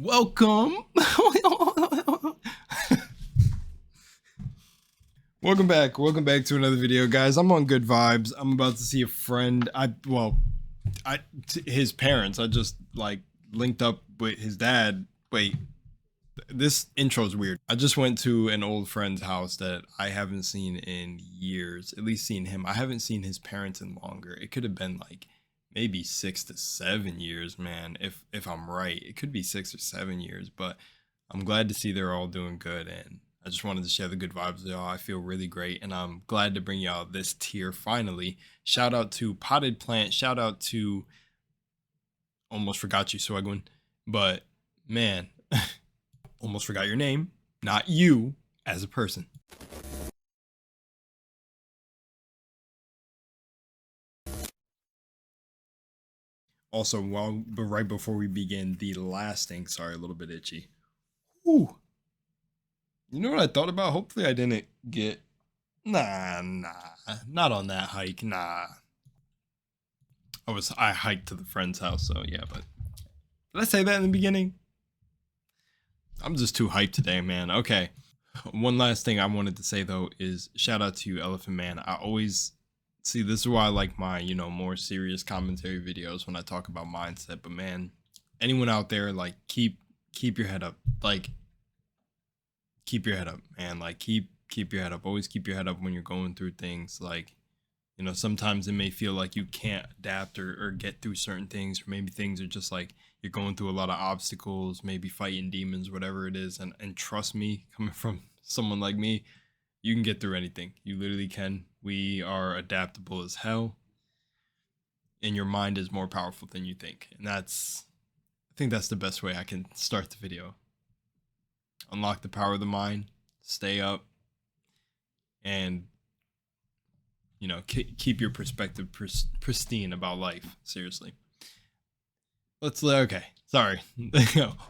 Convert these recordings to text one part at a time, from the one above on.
Welcome. Welcome back to another video, guys. I'm on good vibes. I'm about to see a friend. His parents. I just like linked up with his dad. Wait, this intro is weird. I just went to an old friend's house that I haven't seen in years. At least seen him. I haven't seen his parents in longer. It could have been like maybe 6 to 7 years, man. If I'm right, it could be 6 or 7 years, but I'm glad to see they're all doing good, and I just wanted to share the good vibes with y'all. I feel really great, and I'm glad to bring y'all this tier finally. Shout out to Potted Plant. Shout out to almost forgot you, Swegwin, but man, almost forgot your name, not you as a person. Also, right before we begin, the last thing, sorry, a little bit itchy. Ooh. You know what I thought about? Hopefully I didn't get, nah, not on that hike, nah. I hiked to the friend's house, so yeah, but did I say that in the beginning? I'm just too hyped today, man. Okay. One last thing I wanted to say though is shout out to you, Elephant Man. I always see, this is why I like my, more serious commentary videos when I talk about mindset. But man, anyone out there, like keep your head up. Like keep your head up, man. Like keep your head up. Always keep your head up when you're going through things. Like, sometimes it may feel like you can't adapt or get through certain things, or maybe things are just like you're going through a lot of obstacles, maybe fighting demons, whatever it is. And trust me, coming from someone like me, you can get through anything. You literally can. We are adaptable as hell, and your mind is more powerful than you think. And I think that's the best way I can start the video. Unlock the power of the mind, stay up, and keep your perspective pristine about life. Seriously. Okay, sorry.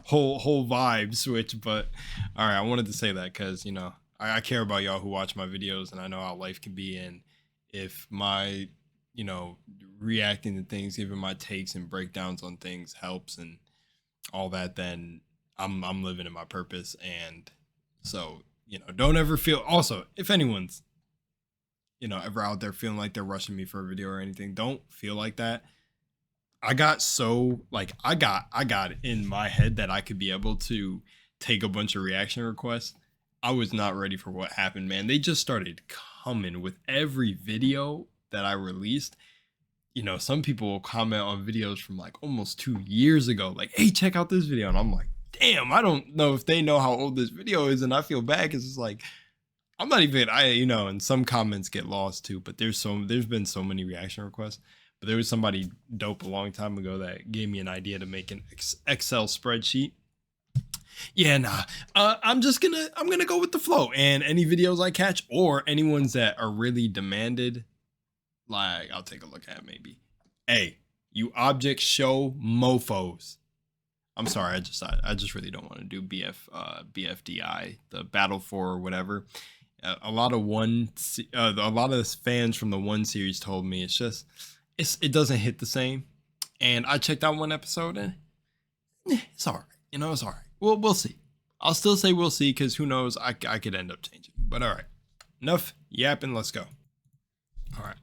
whole vibe switch, but all right, I wanted to say that because I care about y'all who watch my videos, and I know how life can be, and if my reacting to things, giving my takes and breakdowns on things helps and all that, then I'm living in my purpose. And so don't ever feel, also if anyone's ever out there feeling like they're rushing me for a video or anything, don't feel like that. I got so like I got in my head that I could be able to take a bunch of reaction requests. I was not ready for what happened, man. They just started coming with every video that I released. Some people will comment on videos from like almost 2 years ago, like, hey, check out this video. And I'm like, damn, I don't know if they know how old this video is. And I feel bad because it's like, I'm not even, and some comments get lost too, but there's been so many reaction requests. But there was somebody dope a long time ago that gave me an idea to make an Excel spreadsheet. Yeah, nah. I'm gonna go with the flow, and any videos I catch or any ones that are really demanded, like I'll take a look at maybe. Hey, you object show mofos. I'm sorry, I just really don't want to do BFDI, the battle for or whatever. A lot of fans from the one series told me it doesn't hit the same, and I checked out one episode and it's all right. It's all right. We'll see. I'll still say we'll see because who knows? I could end up changing. But all right, enough yapping. Let's go. All right.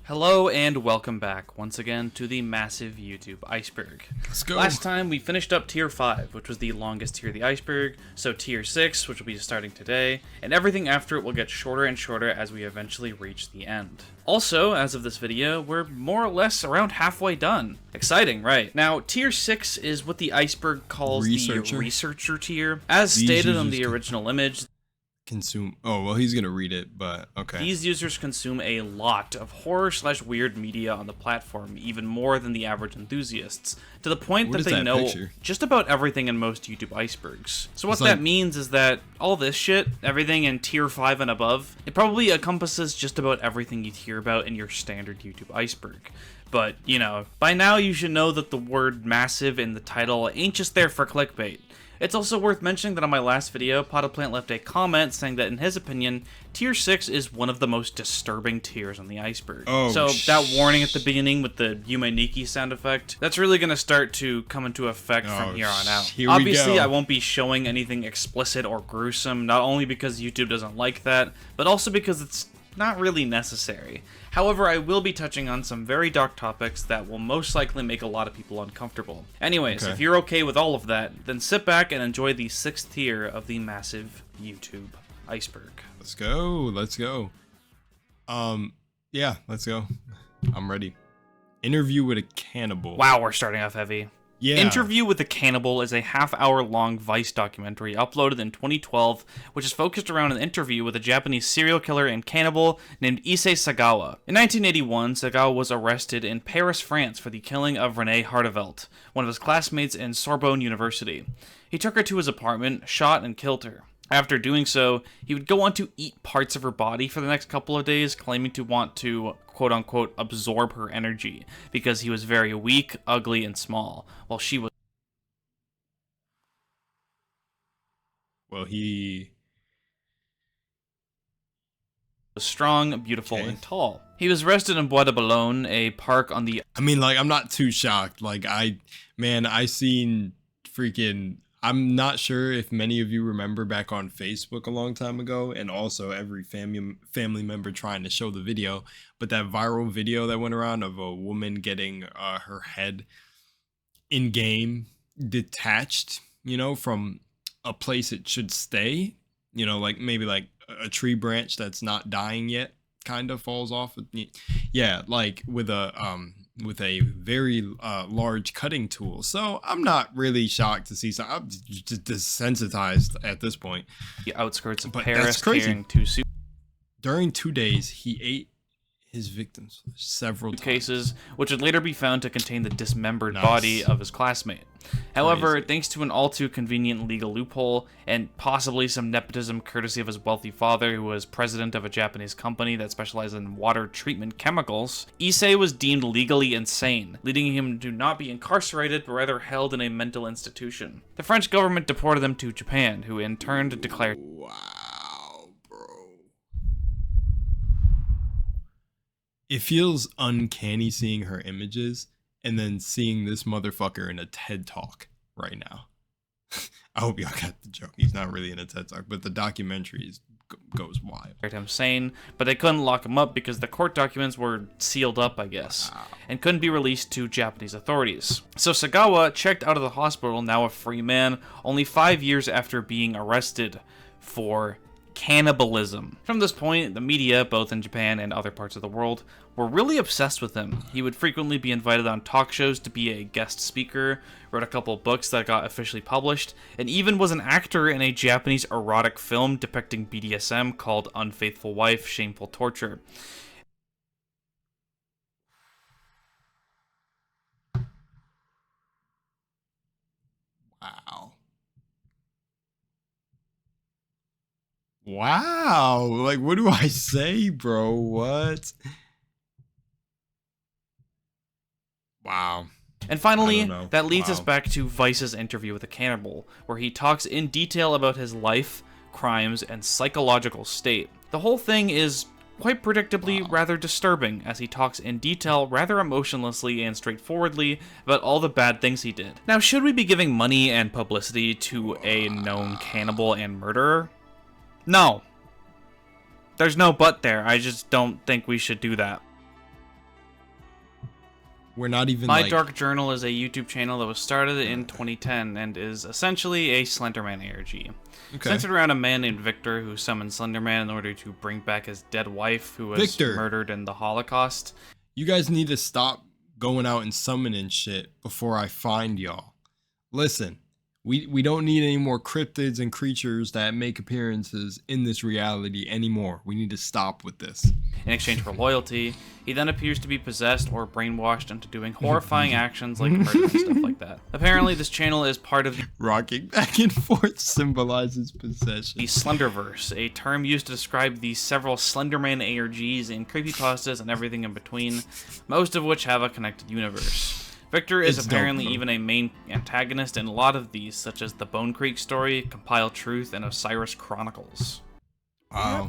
Hello and welcome back once again to the massive YouTube Iceberg. Let's go. Last time we finished up tier 5, which was the longest tier of the Iceberg, so tier 6, which will be starting today, and everything after it will get shorter and shorter as we eventually reach the end. Also, as of this video, we're more or less around halfway done. Exciting, right? Now, tier 6 is what the Iceberg calls the researcher tier. As stated on the original image, consume, oh well, he's gonna read it, but okay. These users consume a lot of horror/weird media on the platform, even more than the average enthusiasts, to the point that they know just about everything in most YouTube icebergs. So what that means is that all this shit, everything in tier 5 and above, it probably encompasses just about everything you'd hear about in your standard YouTube iceberg. But, by now you should know that the word massive in the title ain't just there for clickbait. It's also worth mentioning that on my last video, Potaplant left a comment saying that in his opinion, Tier 6 is one of the most disturbing tiers on the Iceberg. So that warning at the beginning with the Yume Nikki sound effect, that's really going to start to come into effect from here on out. Obviously, I won't be showing anything explicit or gruesome, not only because YouTube doesn't like that, but also because it's not really necessary. However, I will be touching on some very dark topics that will most likely make a lot of people uncomfortable. Anyways, if you're okay with all of that, then sit back and enjoy the 6th tier of the massive YouTube Iceberg. Let's go. Let's go. Yeah, let's go. I'm ready. Interview with a cannibal. Wow, we're starting off heavy. Yeah. Interview with a Cannibal is a half-hour-long Vice documentary uploaded in 2012, which is focused around an interview with a Japanese serial killer and cannibal named Issei Sagawa. In 1981, Sagawa was arrested in Paris, France for the killing of Renée Hardevelt, one of his classmates in Sorbonne University. He took her to his apartment, shot, and killed her. After doing so, he would go on to eat parts of her body for the next couple of days, claiming to want to, quote-unquote, absorb her energy, because he was very weak, ugly, and small, while she was... Well, he was strong, beautiful, and tall. He was arrested in Bois de Boulogne, a park on the... I mean, like, I'm not too shocked. Like, I seen freaking... I'm not sure if many of you remember back on Facebook a long time ago, and also every family member trying to show the video, but that viral video that went around of a woman getting her head in-game detached, you know, from a place it should stay, you know, like maybe like a tree branch that's not dying yet kind of falls off. Yeah, like with a very large cutting tool. So I'm not really shocked to see some. I'm just desensitized at this point. The outskirts of Paris, carrying 2 suitcases. During 2 days, he ate his victims several cases, which would later be found to contain the dismembered body of his classmate. However, thanks to an all too convenient legal loophole, and possibly some nepotism courtesy of his wealthy father, who was president of a Japanese company that specialized in water treatment chemicals, Issei was deemed legally insane, leading him to not be incarcerated, but rather held in a mental institution. The French government deported him to Japan, who in turn declared... Wow, bro. It feels uncanny seeing her images and then seeing this motherfucker in a TED Talk right now. I hope y'all got the joke. He's not really in a TED Talk, but the documentary goes wild. Him sane, but they couldn't lock him up because the court documents were sealed up, I guess, and couldn't be released to Japanese authorities. So Sagawa checked out of the hospital, now a free man, only 5 years after being arrested for cannibalism. From this point, the media, both in Japan and other parts of the world, were really obsessed with him. He would frequently be invited on talk shows to be a guest speaker, wrote a couple books that got officially published, and even was an actor in a Japanese erotic film depicting BDSM called Unfaithful Wife, Shameful Torture. Wow. Like, what do I say, bro? What? Wow. And finally, that leads us back to Vice's interview with a cannibal, where he talks in detail about his life, crimes, and psychological state. The whole thing is quite predictably rather disturbing, as he talks in detail rather emotionlessly and straightforwardly about all the bad things he did. Now, should we be giving money and publicity to a known cannibal and murderer? No. There's no but there. I just don't think we should do that. We're not even My Dark Journal is a YouTube channel that was started in 2010 and is essentially a Slenderman ARG. Centered around a man named Victor who summoned Slenderman in order to bring back his dead wife who was murdered in the Holocaust. You guys need to stop going out and summoning shit before I find y'all. Listen, we don't need any more cryptids and creatures that make appearances in this reality anymore. We need to stop with this. In exchange for loyalty, he then appears to be possessed or brainwashed into doing horrifying actions like murder and stuff like that. Apparently, this channel is part of the rocking back and forth symbolizes possession. The Slenderverse, a term used to describe the several Slenderman ARGs and creepypastas and everything in between, most of which have a connected universe. Victor is It's apparently dope, even a main antagonist in a lot of these, such as the Bone Creek story, Compile Truth, and Osiris Chronicles. Wow.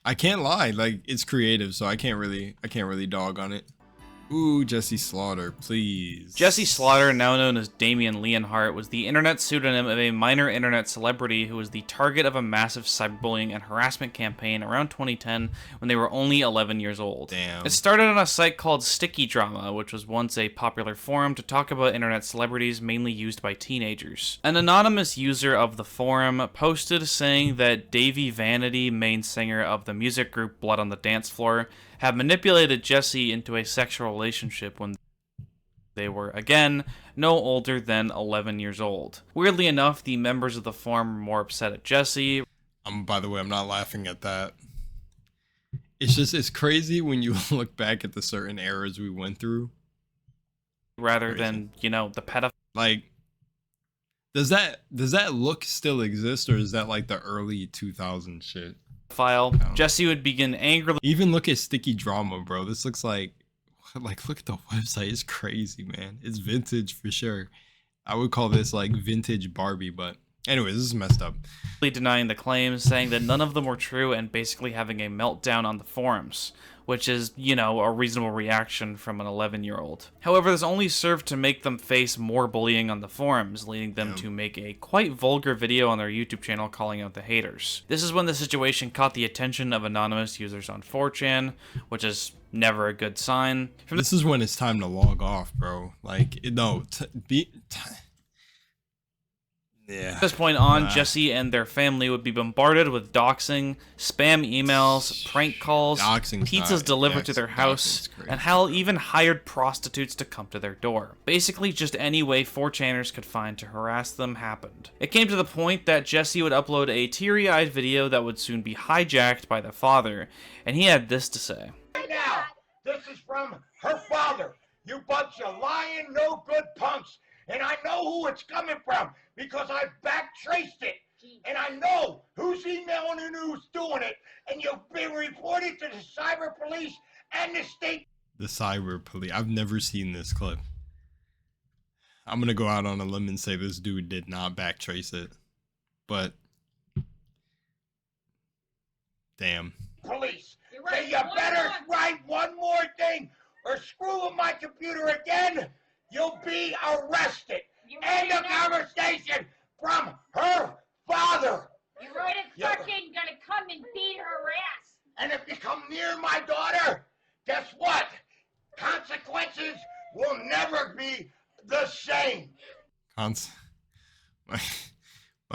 I can't lie, like it's creative, so I can't really dog on it. Ooh, Jesse Slaughter, please. Jesse Slaughter, now known as Damian Leonhardt, was the internet pseudonym of a minor internet celebrity who was the target of a massive cyberbullying and harassment campaign around 2010 when they were only 11 years old. Damn. It started on a site called Sticky Drama, which was once a popular forum to talk about internet celebrities mainly used by teenagers. An anonymous user of the forum posted saying that Davey Vanity, main singer of the music group Blood on the Dance Floor, had manipulated Jesse into a sexual relationship when they were, again, no older than 11 years old. Weirdly enough, the members of the forum were more upset at Jesse. By the way, I'm not laughing at that. It's crazy when you look back at the certain eras we went through. Rather than, you know, the pedophile. Like, does that look still exist, or is that like the early 2000s shit? Jesse would begin angrily. Even look at Sticky Drama, bro. This looks like look at the website. It's crazy, man. It's vintage for sure. I would call this like vintage Barbie, but anyways, this is messed up. Denying the claims, saying that none of them were true, and basically having a meltdown on the forums, which is, you know, a reasonable reaction from an 11-year-old. However, this only served to make them face more bullying on the forums, leading them to make a quite vulgar video on their YouTube channel calling out the haters. This is when the situation caught the attention of anonymous users on 4chan, which is never a good sign. This is when it's time to log off, bro. Like, no, yeah. At this point on, Jesse and their family would be bombarded with doxing, spam emails, prank calls, pizzas delivered to their house, and hell, even hired prostitutes to come to their door. Basically, just any way 4chaners could find to harass them happened. It came to the point that Jesse would upload a teary-eyed video that would soon be hijacked by the father, and he had this to say. Right now, this is from her father. You bunch of lying, no good punks. And I know who it's coming from because I backtraced it. And I know who's emailing and who's doing it. And you've been reported to the cyber police and the state. The cyber police. I've never seen this clip. I'm going to go out on a limb and say this dude did not backtrace it. But damn. Police. Right. So you better write one more thing or screw with my computer again. You'll be arrested. End of conversation from her father. You're right, it's fucking gonna come and beat her ass. And if you come near my daughter, guess what? Consequences will never be the same. My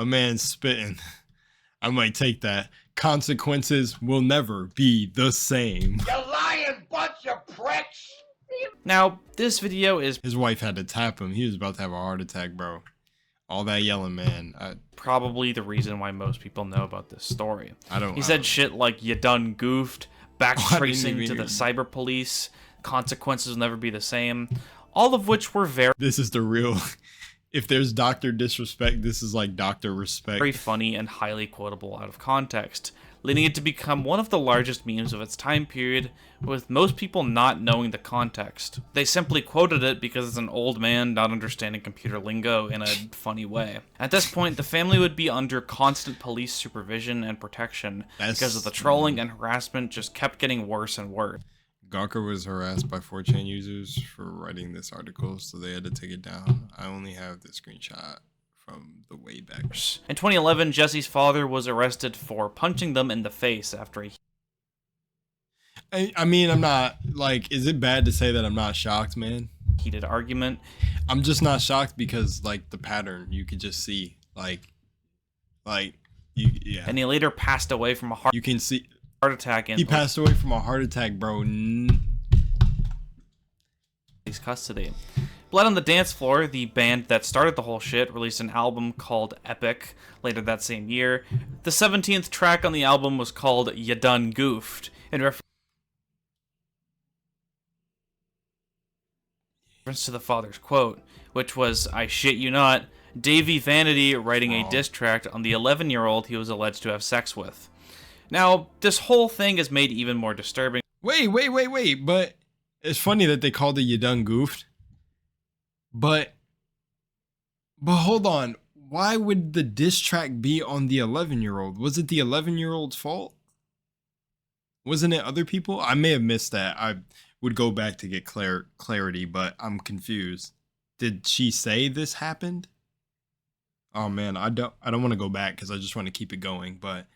man's spitting. I might take that. Consequences will never be the same. You lying bunch of pricks. Now, this video is... His wife had to tap him. He was about to have a heart attack, bro. All that yelling, man. Probably the reason why most people know about this story. He said don't. Shit like, you done goofed, backtracing to the cyber police, consequences will never be the same. All of which were very... This is the real... If there's Dr. Disrespect, this is like Dr. Respect. Very funny and highly quotable out of context, leading it to become one of the largest memes of its time period, with most people not knowing the context. They simply quoted it because it's an old man not understanding computer lingo in a funny way. At this point, the family would be under constant police supervision and protection because of the trolling and harassment just kept getting worse and worse. Gawker was harassed by 4chan users for writing this article, so they had to take it down. I only have the screenshot from the way back. In 2011, Jesse's father was arrested for punching them in the face after I mean, I'm not, like, is it bad to say that I'm not shocked, man? heated argument. I'm just not shocked because, like, the pattern, you could just see, yeah. And he later passed away from a heart You can see... attack in He passed away from a heart attack, bro. His custody. Blood on the Dance Floor, the band that started the whole shit, released an album called Epic later that same year. The 17th track on the album was called Ya Done Goofed, in reference to the father's quote, which was, "I shit you not, Davey Vanity writing a diss track on the 11-year-old he was alleged to have sex with." Now, this whole thing is made even more disturbing. Wait, but it's funny that they called it You Done Goofed. But hold on. Why would the diss track be on the 11-year-old? Was it the 11-year-old's fault? Wasn't it other people? I may have missed that. I would go back to get clarity, but I'm confused. Did she say this happened? Oh man, I don't want to go back because I just want to keep it going. But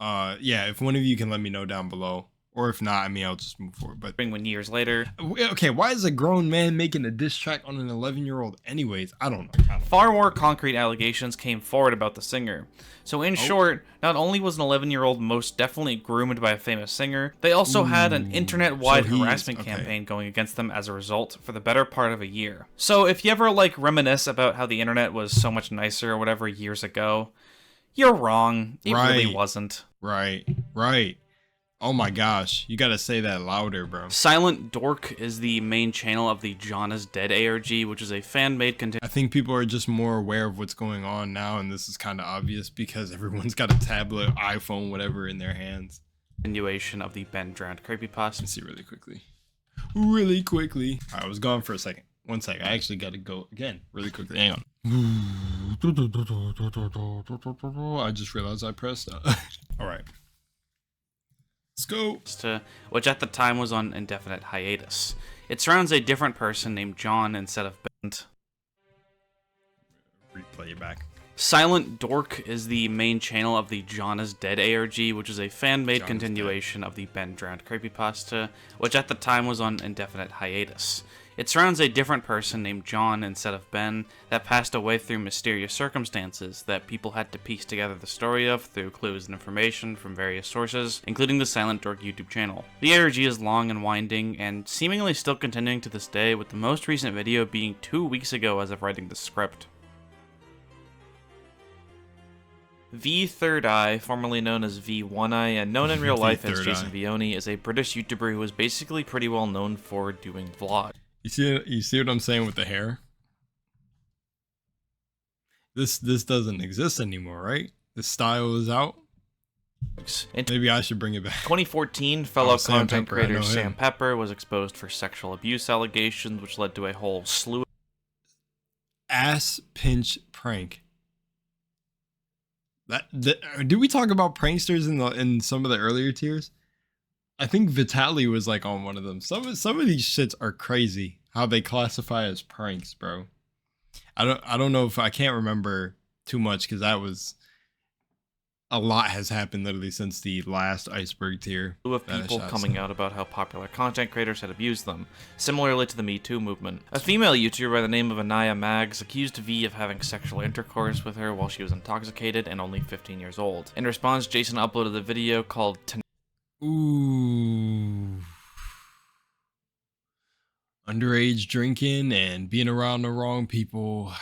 yeah, if one of you can let me know down below. Or if not, I mean, I'll just move forward. But when years later. Okay, why is a grown man making a diss track on an 11-year-old anyways? I don't know. Far more concrete allegations came forward about the singer. So in short, not only was an 11-year-old most definitely groomed by a famous singer, they also had an internet-wide harassment campaign going against them as a result for the better part of a year. So if you ever like reminisce about how the internet was so much nicer or whatever years ago, you're wrong. It really wasn't. Right. Oh my gosh, you gotta say that louder, bro. Silent Dork is the main channel of the John is Dead ARG, which is a fan-made content. I think people are just more aware of what's going on now, and this is kind of obvious because everyone's got a tablet, iPhone, whatever in their hands. Continuation of the Ben Drowned creepypasta. Let's see really quickly. Alright, I was gone for a second. 1 second, I actually gotta go again, really quickly. Hang on. I just realized I pressed Alright. Let's go. Which at the time was on indefinite hiatus. It surrounds a different person named John instead of Bent. Replay it back. Silent Dork is the main channel of the John is Dead ARG, which is a fan-made continuation of the Ben Drowned creepypasta, which at the time was on indefinite hiatus. It surrounds a different person named John instead of Ben that passed away through mysterious circumstances that people had to piece together the story of through clues and information from various sources, including the Silent Dork YouTube channel. The ARG is long and winding, and seemingly still continuing to this day, with the most recent video being 2 weeks ago as of writing the script. V Third Eye, formerly known as V One Eye and known in real life as Jason Beone, is a British YouTuber who is basically pretty well known for doing vlogs. You see what I'm saying with the hair? This doesn't exist anymore, right? This style is out. Maybe I should bring it back. 2014, fellow content creator Sam Pepper was exposed for sexual abuse allegations, which led to a whole slew of ass pinch prank. Did we talk about pranksters in some of the earlier tiers? I think Vitaly was like on one of them. Some of these shits are crazy. How they classify as pranks, bro. I don't know if I can't remember too much because that was a lot has happened literally since the last Iceberg tier. Of people coming out about how popular content creators had abused them, similarly to the Me Too movement. A female YouTuber by the name of Anaya Mags accused V of having sexual intercourse with her while she was intoxicated and only 15 years old. In response, Jason uploaded the video called Ooh. Underage drinking and being around the wrong people.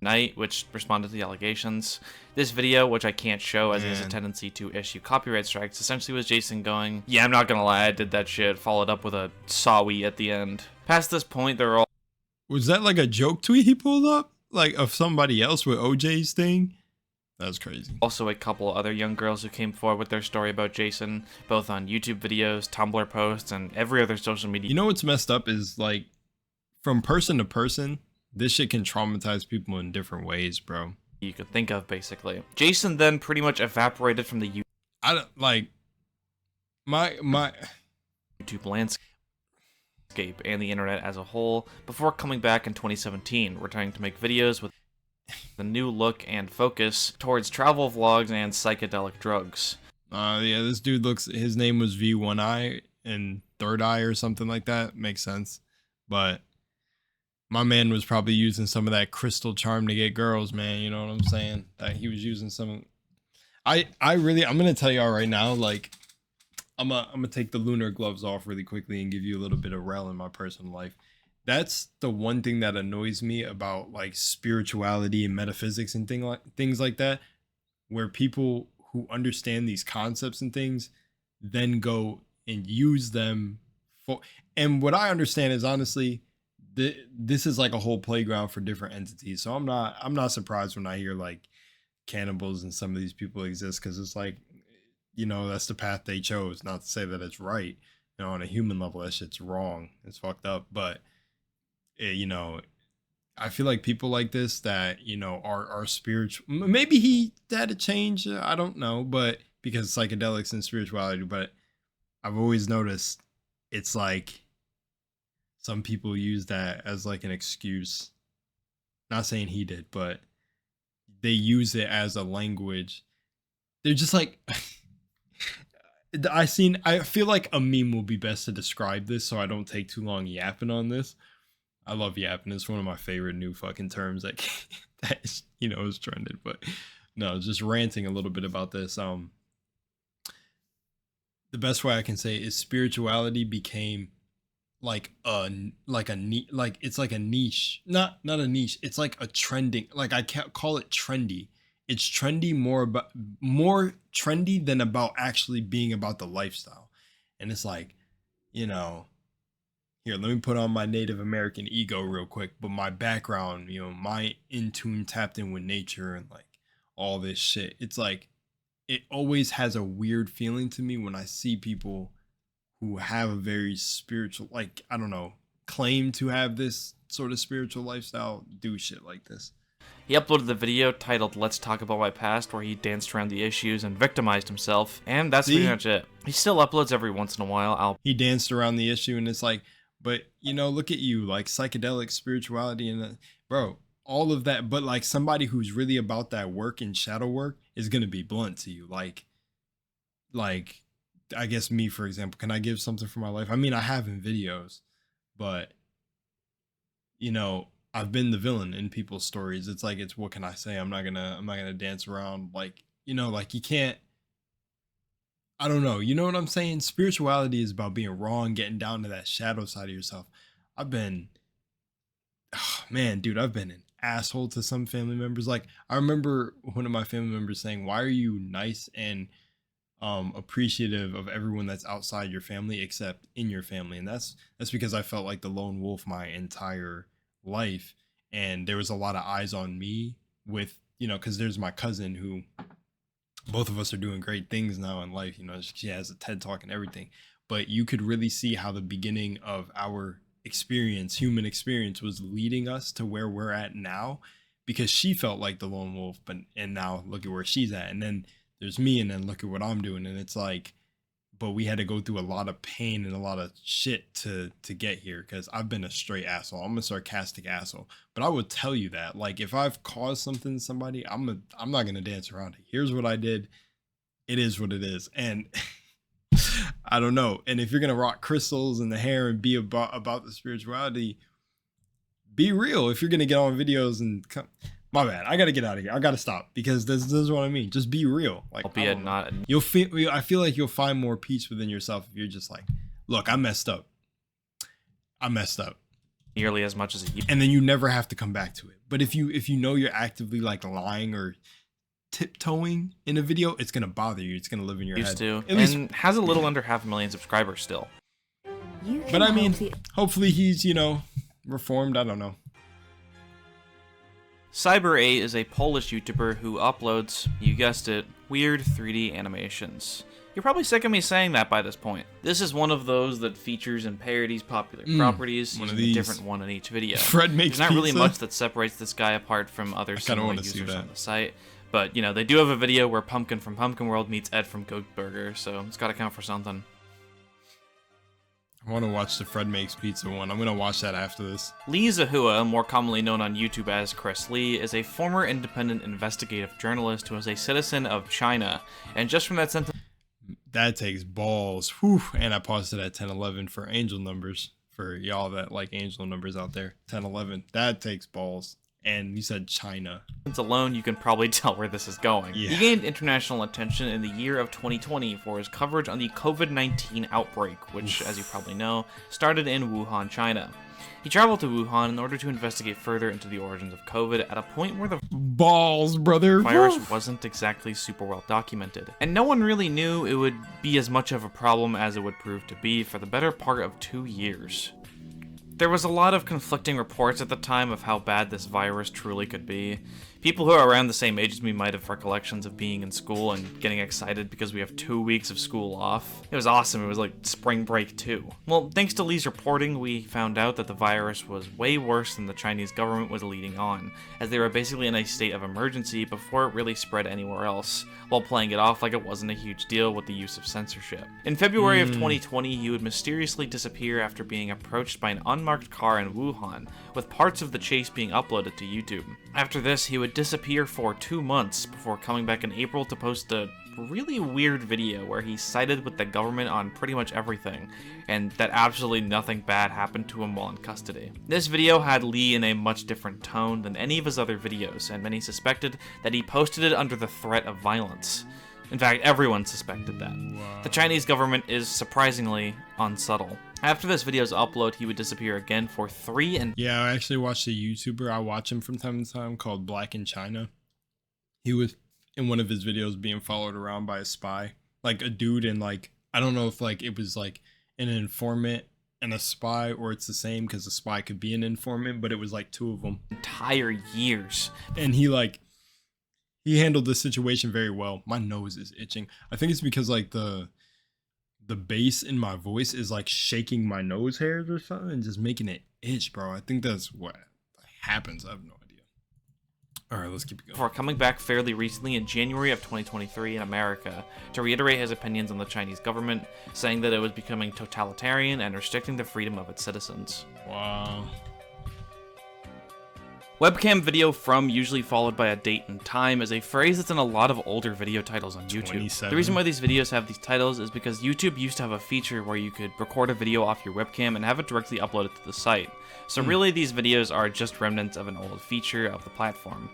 Night, which responded to the allegations. This video, which I can't show as it has a tendency to issue copyright strikes, essentially was Jason going, "Yeah, I'm not gonna lie, I did that shit," followed up with a sorry at the end. Past this point, they're all... Was that like a joke tweet he pulled up? Like of somebody else with OJ's thing? That was crazy. Also a couple other young girls who came forward with their story about Jason, both on YouTube videos, Tumblr posts, and every other social media. You know what's messed up is like, from person to person, this shit can traumatize people in different ways, bro. You could think of, basically. Jason then pretty much evaporated from the I don't like my YouTube landscape and the internet as a whole before coming back in 2017, returning to make videos with the new look and focus towards travel vlogs and psychedelic drugs. Yeah, this dude his name was V One Eye and Third Eye or something like that. Makes sense. But my man was probably using some of that crystal charm to get girls, man. You know what I'm saying? That he was using some. I'm gonna tell y'all right now, like, I'm gonna take the lunar gloves off really quickly and give you a little bit of rel in my personal life. That's the one thing that annoys me about like spirituality and metaphysics and things like that, where people who understand these concepts and things then go and use them for. And what I understand is honestly, this is like a whole playground for different entities. So I'm not surprised when I hear like cannibals and some of these people exist, because it's like, you know, that's the path they chose. Not to say that it's right. You know, on a human level, that shit's wrong. It's fucked up, but you know, I feel like people like this that, you know, are spiritual. Maybe he had a change. I don't know, but because psychedelics and spirituality, but I've always noticed it's like some people use that as like an excuse. Not saying he did, but they use it as a language. They're just like, I feel like a meme will be best to describe this so I don't take too long yapping on this. I love yapping. It's one of my favorite new fucking terms that, that is, you know, is trended. But no, just ranting a little bit about this. The best way I can say is spirituality became like it's like a niche, not a niche. It's like a trending. Like I can't call it trendy. It's trendy more trendy than about actually being about the lifestyle. And it's like, you know. Here, let me put on my Native American ego real quick. But my background, you know, my in tune tapped in with nature and like all this shit. It's like, it always has a weird feeling to me when I see people who have a very spiritual, like, I don't know, claim to have this sort of spiritual lifestyle, do shit like this. He uploaded the video titled Let's Talk About My Past, where he danced around the issues and victimized himself. And that's pretty much it. He still uploads every once in a while. He danced around the issue and it's like, but, you know, look at you, like psychedelic spirituality and bro, all of that. But like somebody who's really about that work and shadow work is going to be blunt to you. Like, I guess me, for example, can I give something from my life? I mean, I have in videos, but, you know, I've been the villain in people's stories. It's like, it's, what can I say? I'm not gonna dance around like, you know, like you can't. I don't know. You know what I'm saying? Spirituality is about being raw and getting down to that shadow side of yourself. I've been, oh, man, dude, I've been an asshole to some family members. Like, I remember one of my family members saying, why are you nice and appreciative of everyone that's outside your family except in your family? And that's because I felt like the lone wolf my entire life. And there was a lot of eyes on me with, you know, because there's my cousin who, both of us are doing great things now in life. You know, she has a TED Talk and everything, but you could really see how the beginning of our experience, human experience, was leading us to where we're at now, because she felt like the lone wolf, and now look at where she's at. And then there's me, and then look at what I'm doing. And it's like, but we had to go through a lot of pain and a lot of shit to get here, because I've been a straight asshole. I'm a sarcastic asshole. But I would tell you that, like, if I've caused something to somebody, I'm not gonna dance around it. Here's what I did. It is what it is. And I don't know. And if you're gonna rock crystals in the hair and be about the spirituality, be real. If you're gonna get on videos and come, my bad, I gotta get out of here. I gotta stop, because this is what I mean. Just be real. Like, Albeit not. I feel like you'll find more peace within yourself if you're just like, look, I messed up. Nearly as much as you. And then you never have to come back to it. But if you know you're actively like lying or tiptoeing in a video, it's gonna bother you. It's gonna live in your head. To. And has a little under 500,000 subscribers still. But I mean, hopefully he's, you know, reformed. I don't know. Cyber8 is a Polish YouTuber who uploads, you guessed it, weird 3D animations. You're probably sick of me saying that by this point. This is one of those that features and parodies popular properties, using a different one in each video. Fred makes There's not really pizza. much that separates this guy apart from other similar users that on the site. But, you know, they do have a video where Pumpkin from Pumpkin World meets Ed from Goat Burger, so it's gotta count for something. I want to watch the Fred Makes Pizza one. I'm going to watch that after this. Lee Zahua, more commonly known on YouTube as Chris Lee, is a former independent investigative journalist who is a citizen of China. And just from that sentence... That takes balls. Whew. And I paused it at 1011 for angel numbers. For y'all that like angel numbers out there. 1011. That takes balls. And you said China. Alone, you can probably tell where this is going. Yeah. He gained international attention in the year of 2020 for his coverage on the COVID-19 outbreak, which, as you probably know, started in Wuhan, China. He traveled to Wuhan in order to investigate further into the origins of COVID at a point where the balls, brother. virus Woo. wasn't exactly super well documented. And no one really knew it would be as much of a problem as it would prove to be for the better part of 2 years. There was a lot of conflicting reports at the time of how bad this virus truly could be. People who are around the same age as me might have recollections of being in school and getting excited because we have 2 weeks of school off. It was awesome, it was like spring break too. Well, thanks to Lee's reporting, we found out that the virus was way worse than the Chinese government was leading on, as they were basically in a state of emergency before it really spread anywhere else, while playing it off like it wasn't a huge deal with the use of censorship. In February of 2020, he would mysteriously disappear after being approached by an unmarked car in Wuhan, with parts of the chase being uploaded to YouTube. After this, he would disappear for 2 months before coming back in April to post a really weird video where he sided with the government on pretty much everything, and that absolutely nothing bad happened to him while in custody. This video had Lee in a much different tone than any of his other videos, and many suspected that he posted it under the threat of violence. In fact, everyone suspected that. The Chinese government is surprisingly unsubtle. After this video's upload, he would disappear again for 3 and... Yeah, I actually watched a YouTuber, I watch him from time to time, called Black in China. He was in one of his videos being followed around by a spy. Like a dude and like, I don't know if like it was like an informant and a spy, or it's the same because a spy could be an informant, but it was like 2 of them. Entire years. And he handled the situation very well. My nose is itching. I think it's because like the bass in my voice is like shaking my nose hairs or something and just making it itch, bro. I think that's what happens. I have no idea. All right, let's keep it going. Before coming back fairly recently in January of 2023 in America to reiterate his opinions on the Chinese government, saying that it was becoming totalitarian and restricting the freedom of its citizens. Wow. Webcam video from, usually followed by a date and time, is a phrase that's in a lot of older video titles on YouTube. 27. The reason why these videos have these titles is because YouTube used to have a feature where you could record a video off your webcam and have it directly uploaded to the site. So really these videos are just remnants of an old feature of the platform.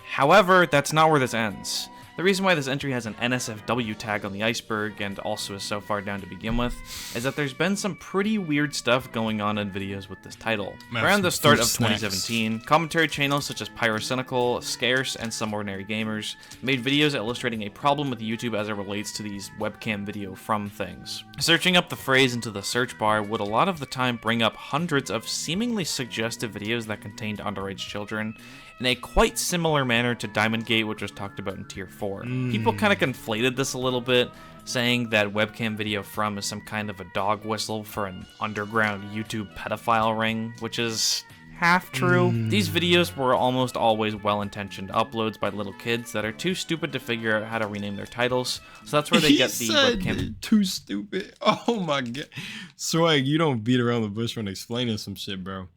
However, that's not where this ends. The reason why this entry has an NSFW tag on the Iceberg, and also is so far down to begin with, is that there's been some pretty weird stuff going on in videos with this title. Around the start of 2017, commentary channels such as Pyrocynical, Scarce, and Some Ordinary Gamers made videos illustrating a problem with YouTube as it relates to these webcam video from things. Searching up the phrase into the search bar would a lot of the time bring up hundreds of seemingly suggestive videos that contained underage children, in a quite similar manner to Diamond Gate, which was talked about in Tier 4. People kind of conflated this a little bit, saying that webcam video from is some kind of a dog whistle for an underground YouTube pedophile ring, which is half true. These videos were almost always well-intentioned uploads by little kids that are too stupid to figure out how to rename their titles, so that's where they get the webcam. Too stupid. Oh my god. Swag, you don't beat around the bush when explaining some shit, bro.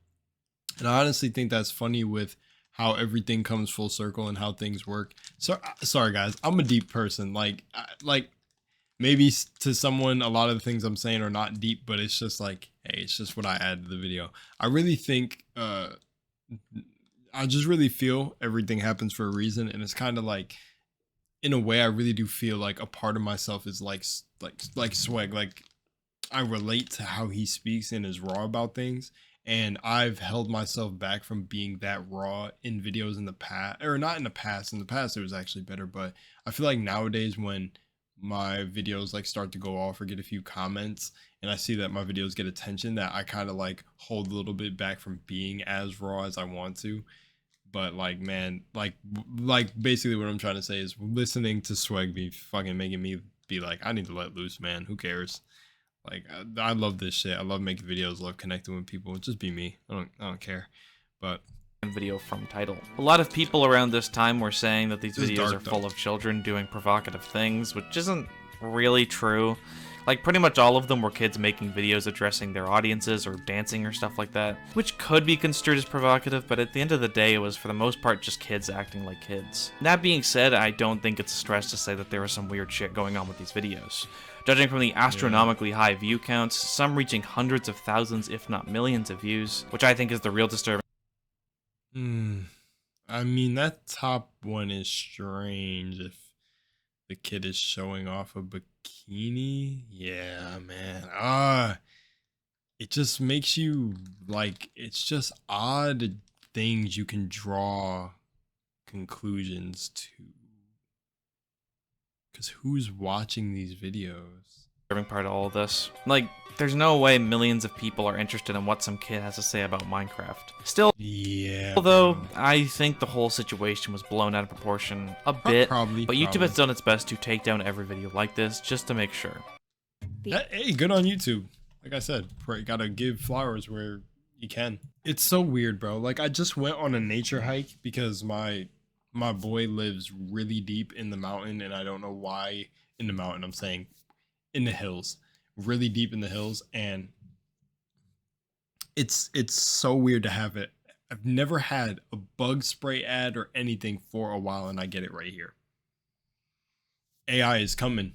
And I honestly think that's funny with how everything comes full circle and how things work. So sorry guys, I'm a deep person. Like maybe to someone a lot of the things I'm saying are not deep, but it's just like, hey, it's just what I add to the video. I really think I just really feel everything happens for a reason, and it's kind of like, in a way, I really do feel like a part of myself is like Swag. Like I relate to how he speaks and is raw about things. And I've held myself back from being that raw in videos in the past, or not in the past. In the past, it was actually better. But I feel like nowadays when my videos like start to go off or get a few comments and I see that my videos get attention, that I kind of like hold a little bit back from being as raw as I want to. But like, man, like basically what I'm trying to say is listening to Swag be fucking making me be like, I need to let loose, man. Who cares? Like, I love this shit. I love making videos, love connecting with people. Just be me. I don't care. But video from title. A lot of people around this time were saying that these videos are full of children doing provocative things, which isn't really true. Like, pretty much all of them were kids making videos addressing their audiences or dancing or stuff like that, which could be construed as provocative, but at the end of the day, it was for the most part just kids acting like kids. That being said, I don't think it's a stretch to say that there was some weird shit going on with these videos. Judging from the astronomically high view counts, some reaching hundreds of thousands if not millions of views, which I think is the real disturbing. I mean, that top one is strange if the kid is showing off a bikini. Yeah, man. It just makes you like, it's just odd things you can draw conclusions to. Because who's watching these videos? part of all of this. Like, there's no way millions of people are interested in what some kid has to say about Minecraft. Still, Yeah. although I think the whole situation was blown out of proportion a bit, but YouTube has done its best to take down every video like this just to make sure. Hey, good on YouTube. Like I said, you gotta give flowers where you can. It's so weird, bro. Like, I just went on a nature hike because my boy lives really deep in the mountain, and I don't know why in the mountain. I'm saying in the hills. Really deep in the hills, and it's so weird to have it. I've never had a bug spray ad or anything for a while, and I get it right here. AI is coming.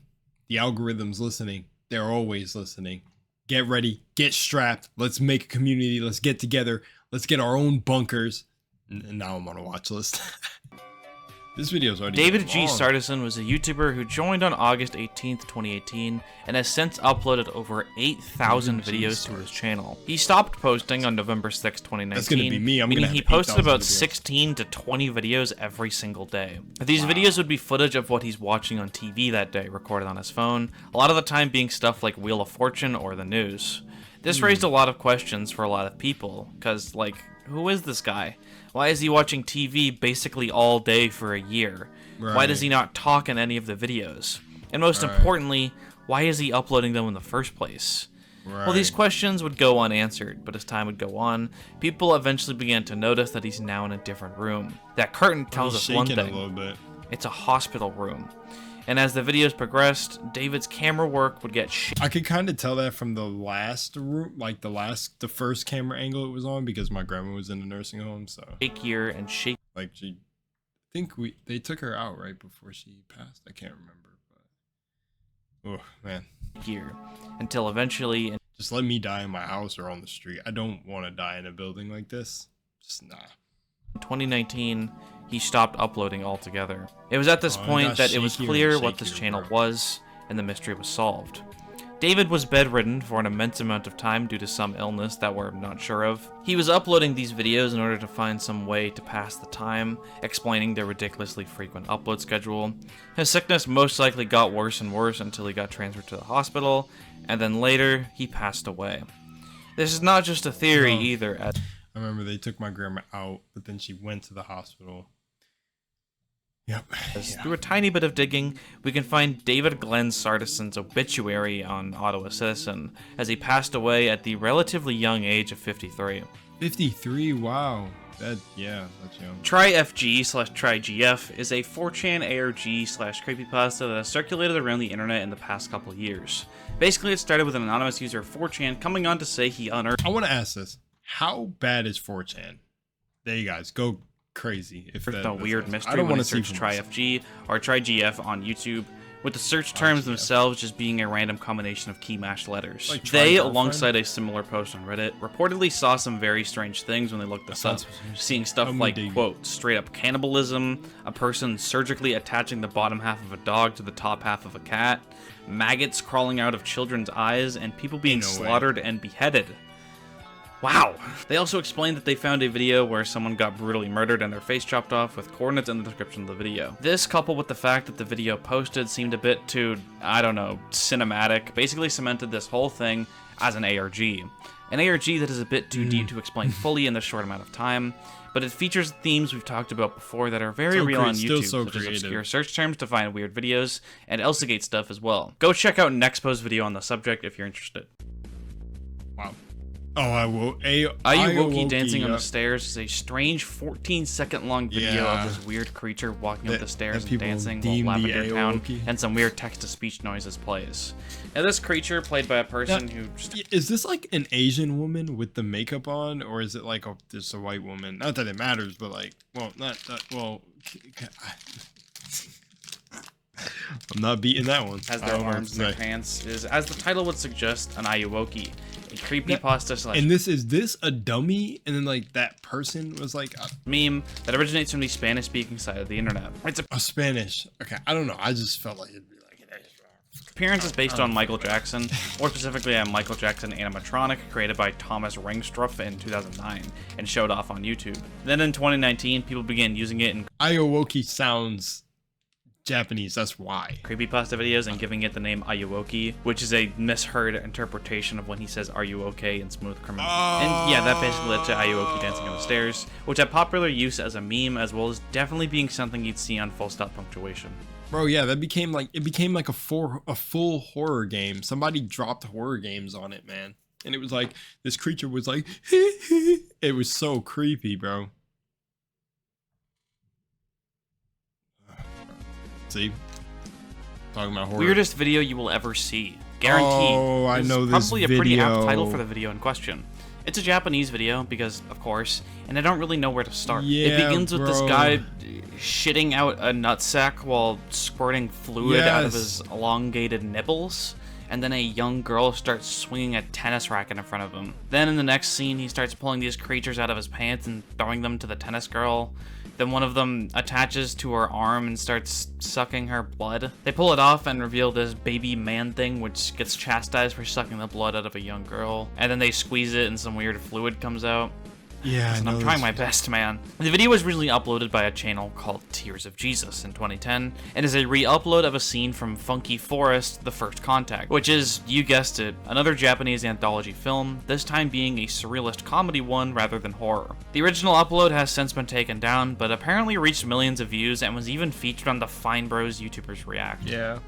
The algorithm's listening. They're always listening. Get ready, get strapped. Let's make a community. Let's get together. Let's get our own bunkers. And now I'm on a watch list. This video's already David G. long. Sardis was a YouTuber who joined on August 18th, 2018, and has since uploaded over 8,000 videos to his channel. He stopped posting on November 6, 2019, That's gonna be me. meaning he posted about 16 to 20 videos every single day. These videos would be footage of what he's watching on TV that day, recorded on his phone, a lot of the time being stuff like Wheel of Fortune or the news. This raised a lot of questions for a lot of people, because, like, who is this guy? Why is he watching TV basically all day for a year? Right. Why does he not talk in any of the videos? And most importantly, why is he uploading them in the first place? Well, these questions would go unanswered, but as time would go on, people eventually began to notice that he's now in a different room. That curtain tells us one thing. A little bit. It's a hospital room. And as the videos progressed, David's camera work would get I could kind of tell that from the last room, like the first camera angle it was on, because my grandma was in the nursing home, so. shakier and shakier. Like, I think they took her out right before she passed. I can't remember, but. Oh, man. Until eventually. Just let me die in my house or on the street. I don't want to die in a building like this. Just nah. In 2019, he stopped uploading altogether. It was at this point that it was clear what this channel was, and the mystery was solved. David was bedridden for an immense amount of time due to some illness that we're not sure of. He was uploading these videos in order to find some way to pass the time, explaining their ridiculously frequent upload schedule. His sickness most likely got worse and worse until he got transferred to the hospital, and then later, he passed away. This is not just a theory either. I remember they took my grandma out, but then she went to the hospital. Yep. Through a tiny bit of digging, we can find David Glenn Sardison's obituary on Ottawa Citizen, as he passed away at the relatively young age of 53. 53, wow. That's young. TryFG/TryGF is a 4chan ARG/creepypasta that has circulated around the internet in the past couple years. Basically, it started with an anonymous user of 4chan coming on to say he unearthed. I want to ask this. How bad is 4chan? There you guys go crazy. If the weird mystery when you search TryFG or TryGF on YouTube, with the search terms themselves just being a random combination of key mashed letters. Like they, alongside a similar post on Reddit, reportedly saw some very strange things when they looked this up, seeing stuff like, quote, straight up cannibalism, a person surgically attaching the bottom half of a dog to the top half of a cat, maggots crawling out of children's eyes, and people being slaughtered and beheaded. Wow! They also explained that they found a video where someone got brutally murdered and their face chopped off with coordinates in the description of the video. This, coupled with the fact that the video posted seemed a bit too, I don't know, cinematic, basically cemented this whole thing as an ARG. An ARG that is a bit too deep to explain fully in this short amount of time, but it features themes we've talked about before that are very real on YouTube, such as obscure search terms to find weird videos, and Elsagate stuff as well. Go check out Nexpo's video on the subject if you're interested. Wow. Oh, I will. Ioki dancing on the stairs is a strange 14-second long video of this weird creature walking up the stairs and dancing while Lavender Town and some weird text-to-speech noises plays. Now, this creature, played by a person who... Is this like an Asian woman with the makeup on, or is it like just a white woman? Not that it matters, but like, well, I'm not beating that one. Has their arms in their pants. Is, as the title would suggest, an Ioki. A creepypasta / And is this a dummy? And then like that person was like a meme that originates from the Spanish-speaking side of the internet. It's a Spanish. Okay, I don't know. I just felt like it'd be like an appearance is based on Michael Jackson, more specifically a Michael Jackson animatronic created by Thomas Ringstruff in 2009 and showed off on YouTube. Then in 2019, people began using it in... Ioki sounds Japanese, that's why. Creepypasta videos and giving it the name Ioki, which is a misheard interpretation of when he says, "Are you okay?" in Smooth Criminal. And yeah, that basically led to Ioki dancing on the stairs, which had popular use as a meme, as well as definitely being something you'd see on Full Stop Punctuation. Bro, yeah, that became like, it became like a full horror game. Somebody dropped horror games on it, man. And it was like, this creature was like, it was so creepy, bro. See? Talking about horror. Weirdest video you will ever see. Guaranteed. Oh, I know this probably a pretty apt title for the video in question. It's a Japanese video, because, of course, and I don't really know where to start. Yeah, it begins with this guy shitting out a nutsack while squirting fluid out of his elongated nipples, and then a young girl starts swinging a tennis racket in front of him. Then in the next scene, he starts pulling these creatures out of his pants and throwing them to the tennis girl. Then one of them attaches to her arm and starts sucking her blood. They pull it off and reveal this baby man thing, which gets chastised for sucking the blood out of a young girl. And then they squeeze it and some weird fluid comes out. Yeah, Listen, I'm trying my best, man. The video was originally uploaded by a channel called Tears of Jesus in 2010, and is a re-upload of a scene from Funky Forest, The First Contact, which is, you guessed it, another Japanese anthology film, this time being a surrealist comedy one rather than horror. The original upload has since been taken down, but apparently reached millions of views and was even featured on the Fine Bros YouTubers React. Yeah.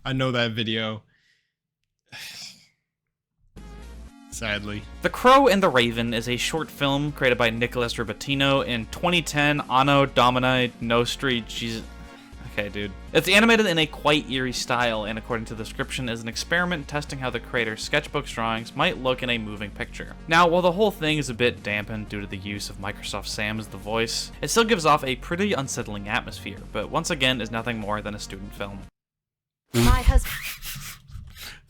I know that video. Sadly. The Crow and the Raven is a short film created by Nicholas Ribatino in 2010, Anno Domini Nostri Jesus. Okay, dude. It's animated in a quite eerie style, and according to the description, is an experiment testing how the creator's sketchbook's drawings might look in a moving picture. Now, while the whole thing is a bit dampened due to the use of Microsoft Sam as the voice, it still gives off a pretty unsettling atmosphere, but once again is nothing more than a student film. My husband.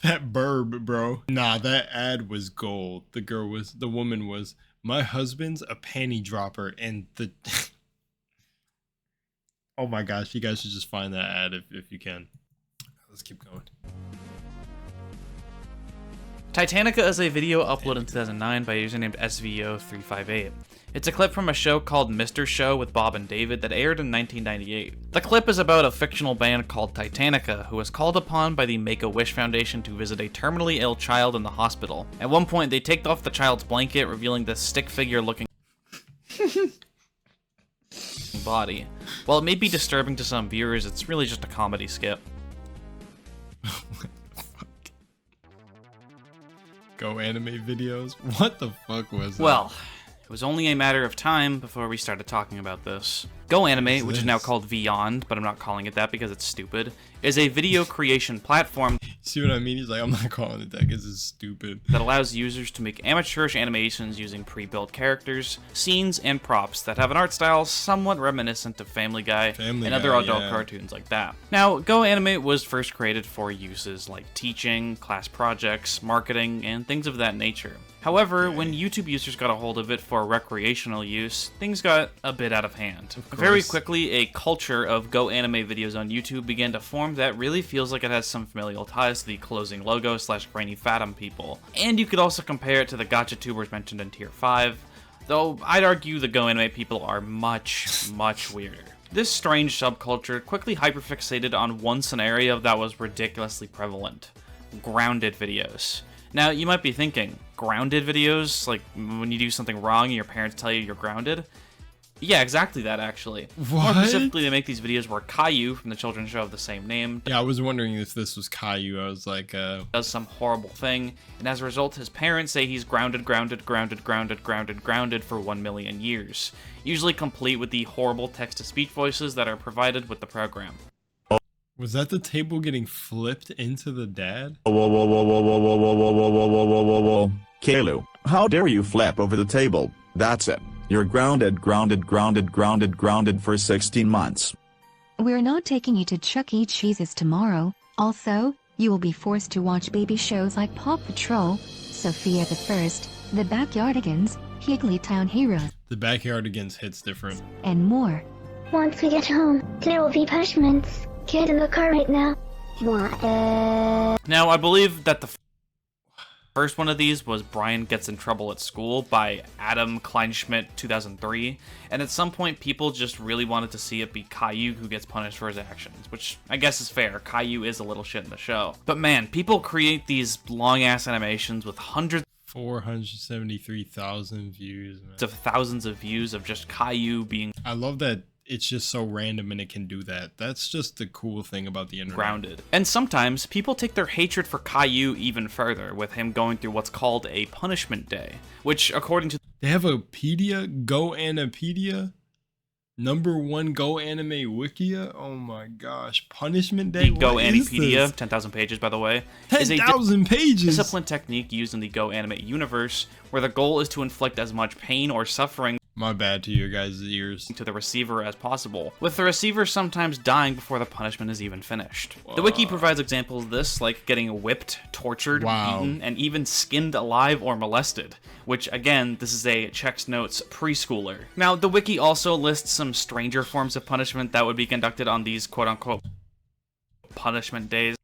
That burb, bro. Nah, that ad was gold. The woman was, my husband's a panty dropper, and the... Oh my gosh, you guys should just find that ad if you can. Let's keep going. Titanica is a video uploaded in 2009 by a user named SVO358. It's a clip from a show called Mr. Show with Bob and David that aired in 1998. The clip is about a fictional band called Titanica who was called upon by the Make-A-Wish Foundation to visit a terminally ill child in the hospital. At one point, they take off the child's blanket, revealing this stick figure looking body. While it may be disturbing to some viewers, it's really just a comedy skit. GoAnimate videos? What the fuck was that? Well, it was only a matter of time before we started talking about this. GoAnimate, which is now called Beyond, but I'm not calling it that because it's stupid, is a video creation platform. See what I mean? He's like, I'm not calling it that because it's stupid. That allows users to make amateurish animations using pre-built characters, scenes, and props that have an art style somewhat reminiscent of Family Guy and other adult cartoons like that. Now, GoAnimate was first created for uses like teaching, class projects, marketing, and things of that nature. However, when YouTube users got a hold of it for recreational use, things got a bit out of hand. Very quickly, a culture of GoAnimate videos on YouTube began to form that really feels like it has some familial ties to the closing logo / Granny Fathom people. And you could also compare it to the gacha tubers mentioned in Tier 5, though I'd argue the GoAnimate people are much, much weirder. This strange subculture quickly hyperfixated on one scenario that was ridiculously prevalent: grounded videos. Now, you might be thinking, grounded videos? Like, when you do something wrong and your parents tell you you're grounded? Yeah, exactly that, actually. What? More specifically, they make these videos where Caillou, from the children's show of the same name, Yeah, I was wondering if this was Caillou. I was like, does some horrible thing, and as a result, his parents say he's grounded for 1 million years, usually complete with the horrible text-to-speech voices that are provided with the program. was that the table getting flipped into the dad? Caillou, how dare you flip over the table? That's it. You're grounded for 16 months. We're not taking you to Chuck E. Cheese's tomorrow. Also, you will be forced to watch baby shows like Paw Patrol, Sophia the First, The Backyardigans, Higglytown Heroes, The Backyardigans hits different. and more. Once we get home, there will be punishments. Get in the car right now. Now, I believe that the First one of these was Brian Gets in Trouble at School by Adam Kleinschmidt 2003, and at some point people just really wanted to see it be Caillou who gets punished for his actions, which I guess is fair. Caillou is a little shit in the show. But man, people create these long-ass animations with hundreds 473,000 views, man. of thousands of views of just Caillou being I love that it's just so random and it can do that. That's just the cool thing about the internet. grounded. And sometimes people take their hatred for Caillou even further, with him going through what's called a punishment day, which according to They have a pedia, GoAnimepedia, #1 GoAnime Wikia. Oh my gosh, Punishment Day. the GoAnimepedia, 10,000 pages by the way, is a 10,000 pages. discipline technique used in the GoAnimate universe, where the goal is to inflict as much pain or suffering My bad to your guys' ears. to the receiver as possible, with the receiver sometimes dying before the punishment is even finished. The wiki provides examples of this, like getting whipped, tortured, beaten, and even skinned alive or molested, which again, this is a checks notes preschooler. Now, the wiki also lists some stranger forms of punishment that would be conducted on these quote-unquote punishment days.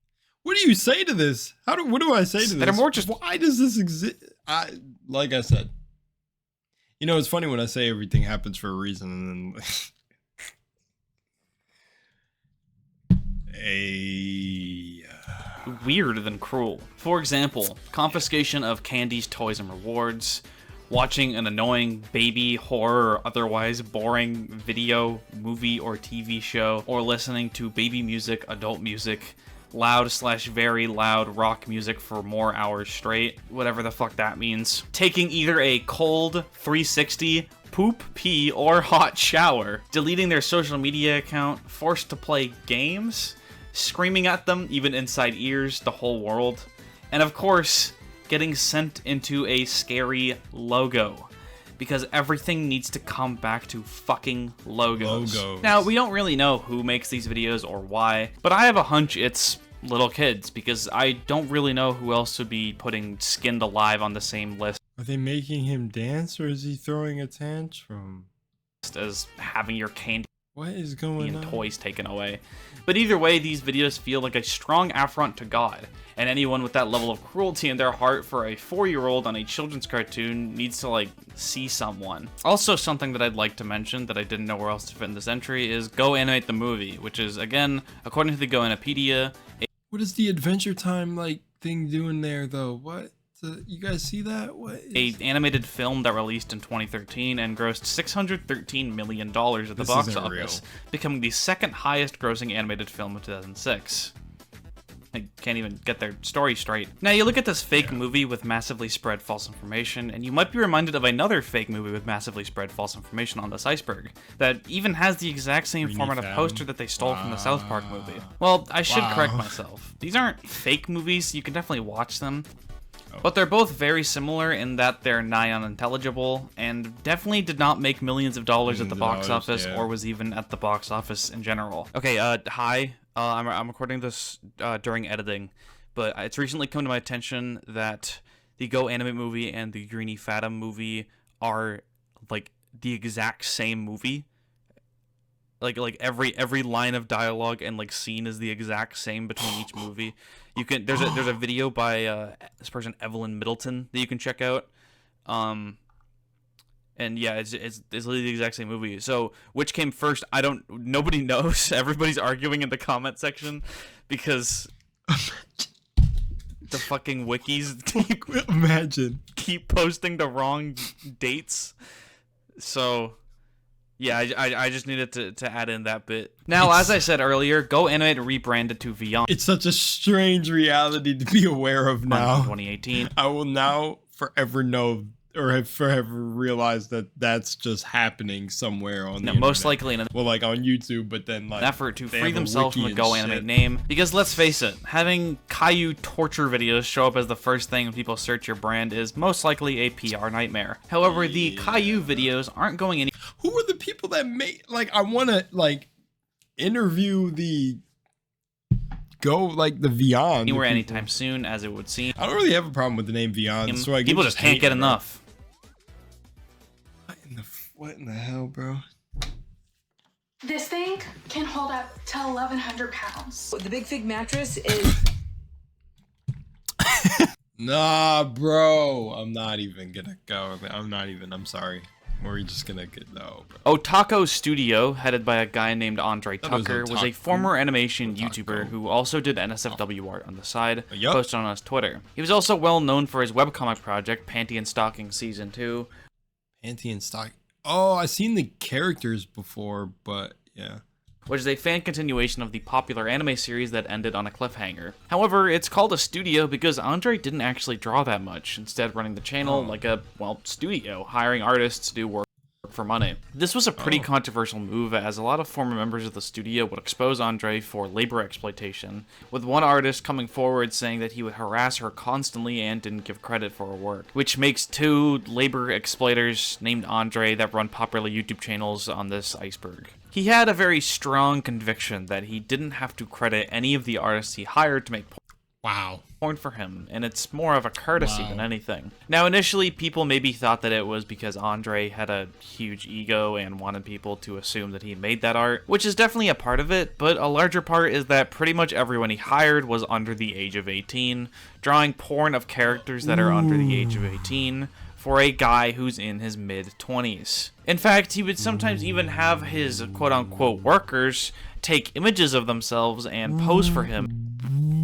What do you say to this? What do I say to this? That are more just- Why does this exist? Like I said, you know, it's funny when I say everything happens for a reason, and then weirder than cruel. For example, confiscation of candies, toys, and rewards, watching an annoying baby, horror, or otherwise boring video, movie, or TV show, or listening to baby music, adult music, loud/very loud rock music for more hours straight, whatever the fuck that means. Taking either a cold 360, poop, pee, or hot shower. Deleting their social media account, forced to play games, screaming at them, even inside ears, the whole world. And of course, getting sent into a scary logo. Because everything needs to come back to fucking logos. Now, we don't really know who makes these videos or why, but I have a hunch it's little kids, because I don't really know who else would be putting Skinned Alive on the same list Are they making him dance, or is he throwing a tantrum? as having your candy What is going and on? toys taken away. But either way, these videos feel like a strong affront to God, and anyone with that level of cruelty in their heart for a 4-year-old on a children's cartoon needs to, like, see someone. Also, something that I'd like to mention that I didn't know where else to fit in this entry is GoAnimate the movie, which is, again, according to the GoAnimepedia, What is the Adventure Time like thing doing there though? What? You guys see that? What is... a animated film that released in 2013 and grossed $613 million at the This box isn't office, real. becoming the second highest grossing animated film of 2006. I can't even get their story straight. Now you look at this fake movie with massively spread false information, and you might be reminded of another fake movie with massively spread false information on this Iceberg, that even has the exact same Greeny format of Fam. poster that they stole from the South Park movie. Well, I should correct myself. These aren't fake movies, you can definitely watch them. But they're both very similar in that they're nigh unintelligible, and definitely did not make millions of dollars at the box office, or was even at the box office in general. Okay, hi. I'm recording this during editing, but it's recently come to my attention that the GoAnimate movie and the Greeny Fathom movie are, like, the exact same movie. Like every line of dialogue and like scene is the exact same between each movie. You can there's a video by this person Evelyn Middleton that you can check out. And yeah, it's literally the exact same movie. So which came first? Nobody knows. Everybody's arguing in the comment section because the fucking wikis keep posting the wrong dates. So yeah, I just needed to add in that bit. Now, as I said earlier, GoAnimate rebranded to Beone. It's such a strange reality to be aware of now. 2018. I will now forever know, or have forever realized that that's just happening somewhere on the internet. Most likely in well, like on YouTube, but then like an effort to they free have a themselves from the wiki and GoAnimate shit. name. Because let's face it, having Caillou torture videos show up as the first thing when people search your brand is most likely a PR nightmare. However, the Caillou videos aren't going any. Who are the people that made, like, I want to like interview the Beone anywhere anytime soon, as it would seem. I don't really have a problem with the name Beone, so I people just can't get enough. What in the hell, bro? This thing can hold up to 1,100 pounds. The Big Fig mattress is... Nah, bro. I'm not even gonna go. I'm sorry. We're just gonna get no, bro. Otaco Studio, headed by a guy named Andre Tucker, was a former animation YouTuber who also did NSFW art on the side, posted on his Twitter. He was also well known for his webcomic project, Panty and Stocking Season 2. Panty and Stocking. Oh, I've seen the characters before, but yeah. Which is a fan continuation of the popular anime series that ended on a cliffhanger. However, it's called a studio because Andre didn't actually draw that much, instead running the channel like a, well, studio, hiring artists to do work for money. This was a pretty controversial move, as a lot of former members of the studio would expose Andre for labor exploitation, with one artist coming forward saying that he would harass her constantly and didn't give credit for her work, which makes two labor exploiters named Andre that run popular YouTube channels on this Iceberg. He had a very strong conviction that he didn't have to credit any of the artists he hired to make porn for him, and it's more of a courtesy than anything. Now, initially, people maybe thought that it was because Andre had a huge ego and wanted people to assume that he made that art, which is definitely a part of it, but a larger part is that pretty much everyone he hired was under the age of 18, drawing porn of characters that are under the age of 18, for a guy who's in his mid-20s. In fact, he would sometimes even have his quote-unquote workers take images of themselves and pose for him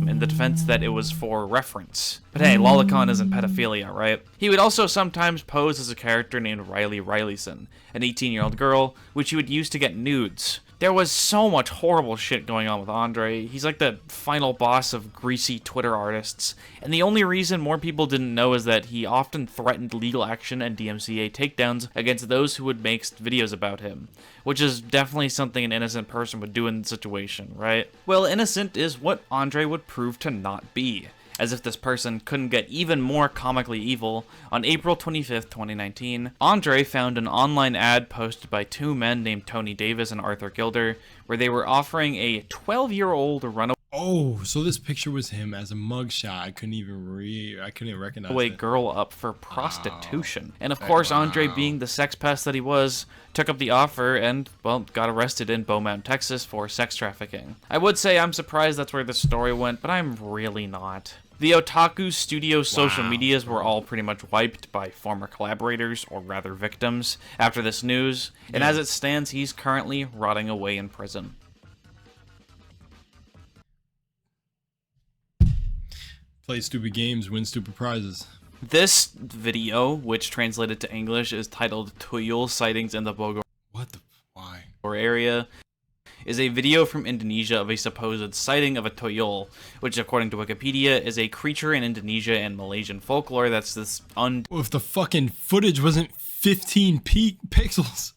in the defense that it was for reference. But hey, lolicon isn't pedophilia, right? He would also sometimes pose as a character named Riley Rileyson, an 18-year-old girl, which he would use to get nudes. There was so much horrible shit going on with Andre. He's like the final boss of greasy Twitter artists, and the only reason more people didn't know is that he often threatened legal action and DMCA takedowns against those who would make videos about him, which is definitely something an innocent person would do in the situation, right? Well, innocent is what Andre would prove to not be. As if this person couldn't get even more comically evil, on April 25th, 2019, Andre found an online ad posted by two men named Tony Davis and Arthur Gilder, where they were offering a 12-year-old runaway Oh, so this picture was him as a mugshot. I couldn't even recognize it. girl up for prostitution. And of course, Andre, being the sex pest that he was, took up the offer and, well, got arrested in Beaumont, Texas for sex trafficking. I would say I'm surprised that's where the story went, but I'm really not. The Otaku Studio social medias were all pretty much wiped by former collaborators, or rather victims, after this news, and as it stands, he's currently rotting away in prison. Play stupid games, win stupid prizes. This video, which translated to English is titled Toyol Sightings in the Bogor area, is a video from Indonesia of a supposed sighting of a Toyol, which according to Wikipedia is a creature in Indonesia and Malaysian folklore that's this If the fucking footage wasn't 15 pixels.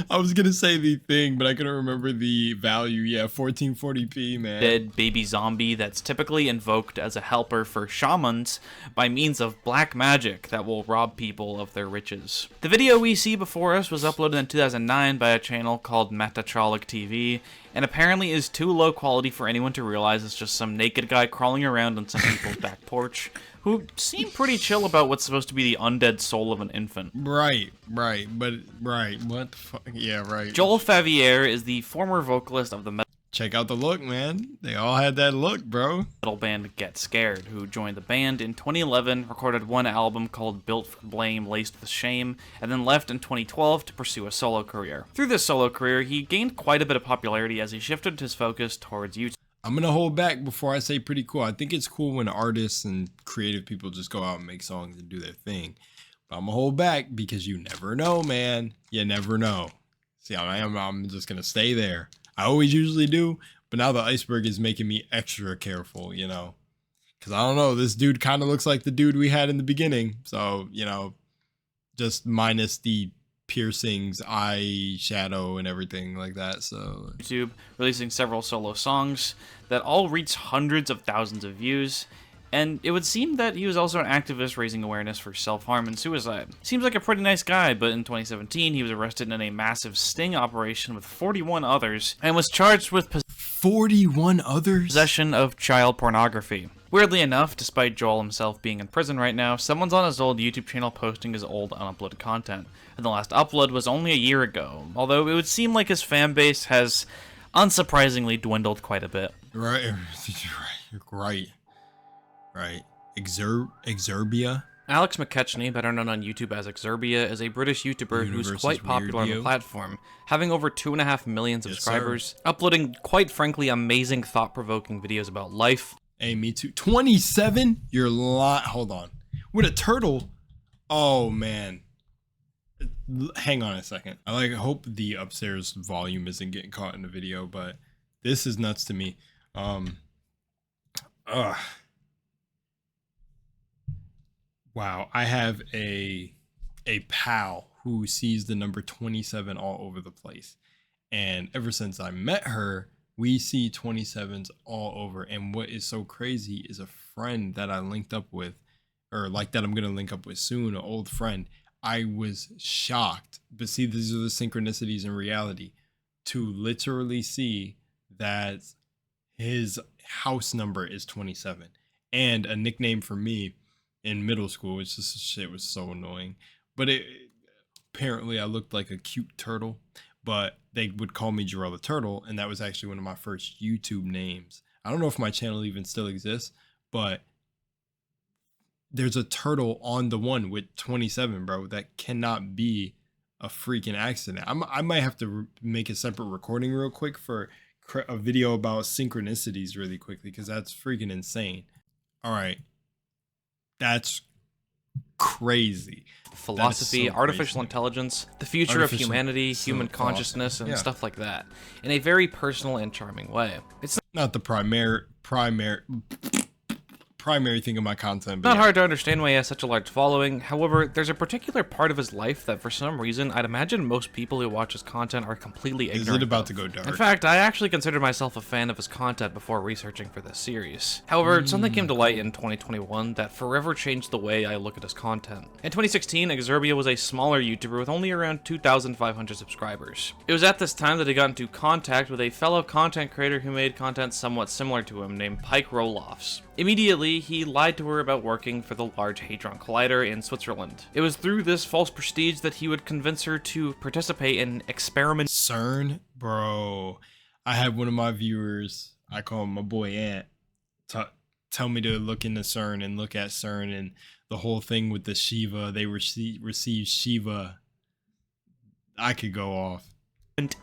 I was gonna say the thing, but I couldn't remember the value. Yeah, 1440p, man. Dead baby zombie that's typically invoked as a helper for shamans by means of black magic that will rob people of their riches. The video we see before us was uploaded in 2009 by a channel called Metatrolic TV, and apparently is too low quality for anyone to realize it's just some naked guy crawling around on some people's back porch, who seem pretty chill about what's supposed to be the undead soul of an infant. Right, what the fuck? Yeah, right. Joel Favier is the former vocalist of the metal Check out the look, man. They all had that look, bro. Metal band Get Scared, who joined the band in 2011, recorded one album called Built for Blame, Laced with Shame, and then left in 2012 to pursue a solo career. Through this solo career, he gained quite a bit of popularity as he shifted his focus towards YouTube. I'm gonna hold back before I say pretty cool. I think it's cool when artists and creative people just go out and make songs and do their thing. But I'm gonna hold back because you never know, man. You never know. See how I am? I'm just gonna stay there. I always usually do, but now the Iceberg is making me extra careful, you know. Because I don't know, this dude kind of looks like the dude we had in the beginning. So, you know, just minus the piercings, eye shadow, and everything like that. So YouTube, releasing several solo songs that all reached hundreds of thousands of views. And it would seem that he was also an activist raising awareness for self-harm and suicide. Seems like a pretty nice guy, but in 2017 he was arrested in a massive sting operation with 41 others and was charged with 41 others? Possession of child pornography. Weirdly enough, despite Joel himself being in prison right now, someone's on his old YouTube channel posting his old unuploaded content. And the last upload was only a year ago, although it would seem like his fan base has unsurprisingly dwindled quite a bit. Right. Exurbia. Alex McKechnie, better known on YouTube as Exurbia, is a British YouTuber who's quite popular on the platform, having over 2.5 million subscribers, uploading, quite frankly, amazing thought-provoking videos about life. Hey, me too. 27? You're hold on. With a turtle? Oh, man. Hang on a second. I hope the upstairs volume isn't getting caught in the video, but this is nuts to me. Wow, I have a pal who sees the number 27 all over the place. And ever since I met her, we see 27s all over. And what is so crazy is a friend that I linked up with, or like that I'm going to link up with soon, an old friend. I was shocked. But see, these are the synchronicities in reality. To literally see that his house number is 27. And a nickname for me in middle school, which this shit was so annoying, but apparently I looked like a cute turtle, but they would call me Jarrell the Turtle, and that was actually one of my first YouTube names. I don't know if my channel even still exists, but there's a turtle on the one with 27, bro. That cannot be a freaking accident. I might have to make a separate recording real quick for a video about synchronicities really quickly, because that's freaking insane. All right. That's crazy. Philosophy, so artificial crazy. Intelligence, the future of humanity, human consciousness, and stuff like that, in a very personal and charming way. It's not the primary thing of my content, but not hard to understand why he has such a large following. However, there's a particular part of his life that for some reason I'd imagine most people who watch his content are completely ignorant. Is it about of. to go dark? In fact, I actually considered myself a fan of his content before researching for this series. However, something came to light in 2021 that forever changed the way I look at his content. In 2016, Exurbia was a smaller YouTuber with only around 2,500 subscribers. It was at this time that he got into contact with a fellow content creator who made content somewhat similar to him named Pike Roloffs. Immediately, he lied to her about working for the Large Hadron Collider in Switzerland. It was through this false prestige that he would convince her to participate in experiment. CERN, bro. I had one of my viewers, I call him my boy Ant, tell me to look into CERN and look at CERN and the whole thing with the Shiva. They received Shiva. I could go off.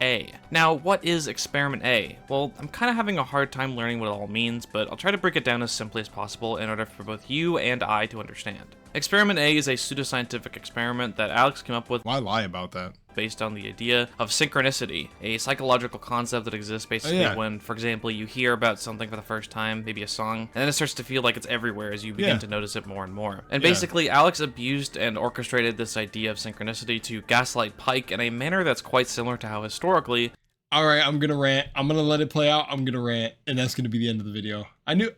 A. Now, what is Experiment A? Well, I'm kind of having a hard time learning what it all means, but I'll try to break it down as simply as possible in order for both you and I to understand. Experiment A is a pseudoscientific experiment that Alex came up with. Why lie about that? Based on the idea of synchronicity, a psychological concept that exists basically when, for example, you hear about something for the first time, maybe a song, and then it starts to feel like it's everywhere as you begin to notice it more and more. And basically, Alex abused and orchestrated this idea of synchronicity to gaslight Pike in a manner that's quite similar to how historically... Alright, I'm gonna rant. I'm gonna let it play out. I'm gonna rant, and that's gonna be the end of the video.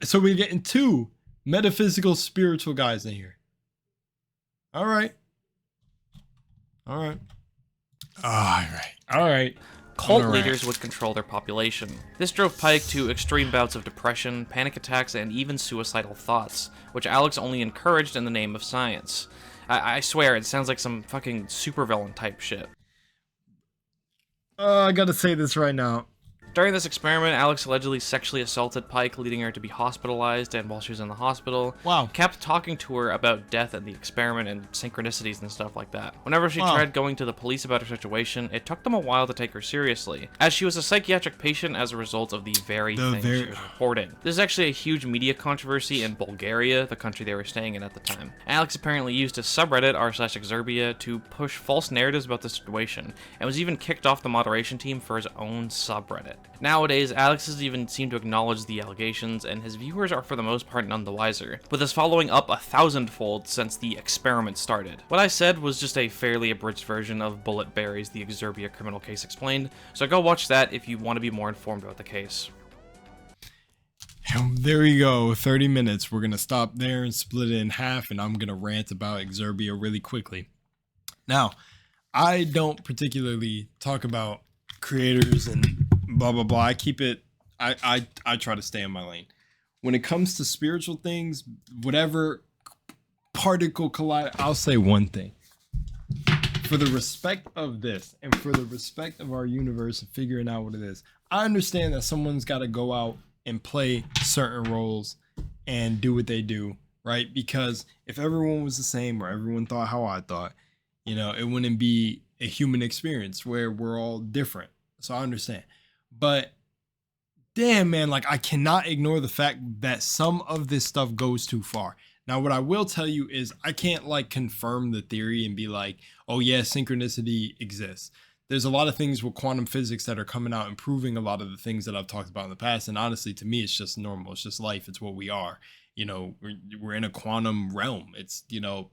So we're getting two metaphysical spiritual guys in here. Alright. Alright. Alright. Cult leaders would control their population. This drove Pike to extreme bouts of depression, panic attacks, and even suicidal thoughts, which Alex only encouraged in the name of science. I swear, it sounds like some fucking supervillain type shit. I gotta say this right now. During this experiment, Alex allegedly sexually assaulted Pike, leading her to be hospitalized, and while she was in the hospital, kept talking to her about death and the experiment and synchronicities and stuff like that. Whenever she tried going to the police about her situation, it took them a while to take her seriously, as she was a psychiatric patient as a result of the very thing she was reporting. This is actually a huge media controversy in Bulgaria, the country they were staying in at the time. Alex apparently used a subreddit r/Exurbia to push false narratives about the situation, and was even kicked off the moderation team for his own subreddit. Nowadays, Alex doesn't even seem to acknowledge the allegations, and his viewers are for the most part none the wiser, with his following up 1,000-fold since the experiment started. What I said was just a fairly abridged version of Bullet Berry's The Exurbia Criminal Case Explained, so go watch that if you want to be more informed about the case. And there we go, 30 minutes. We're gonna stop there and split it in half, and I'm gonna rant about Exurbia really quickly. Now, I don't particularly talk about creators and blah blah blah. I keep it. I try to stay in my lane. When it comes to spiritual things, whatever particle collide, I'll say one thing. For the respect of this, and for the respect of our universe and figuring out what it is, I understand that someone's got to go out and play certain roles and do what they do, right? Because if everyone was the same or everyone thought how I thought, you know, it wouldn't be a human experience where we're all different. So I understand. But damn, man, like I cannot ignore the fact that some of this stuff goes too far. Now, what I will tell you is I can't like confirm the theory and be like, oh yeah, synchronicity exists. There's a lot of things with quantum physics that are coming out and proving a lot of the things that I've talked about in the past. And honestly, to me, it's just normal. It's just life. It's what we are. You know, we're in a quantum realm. It's, you know,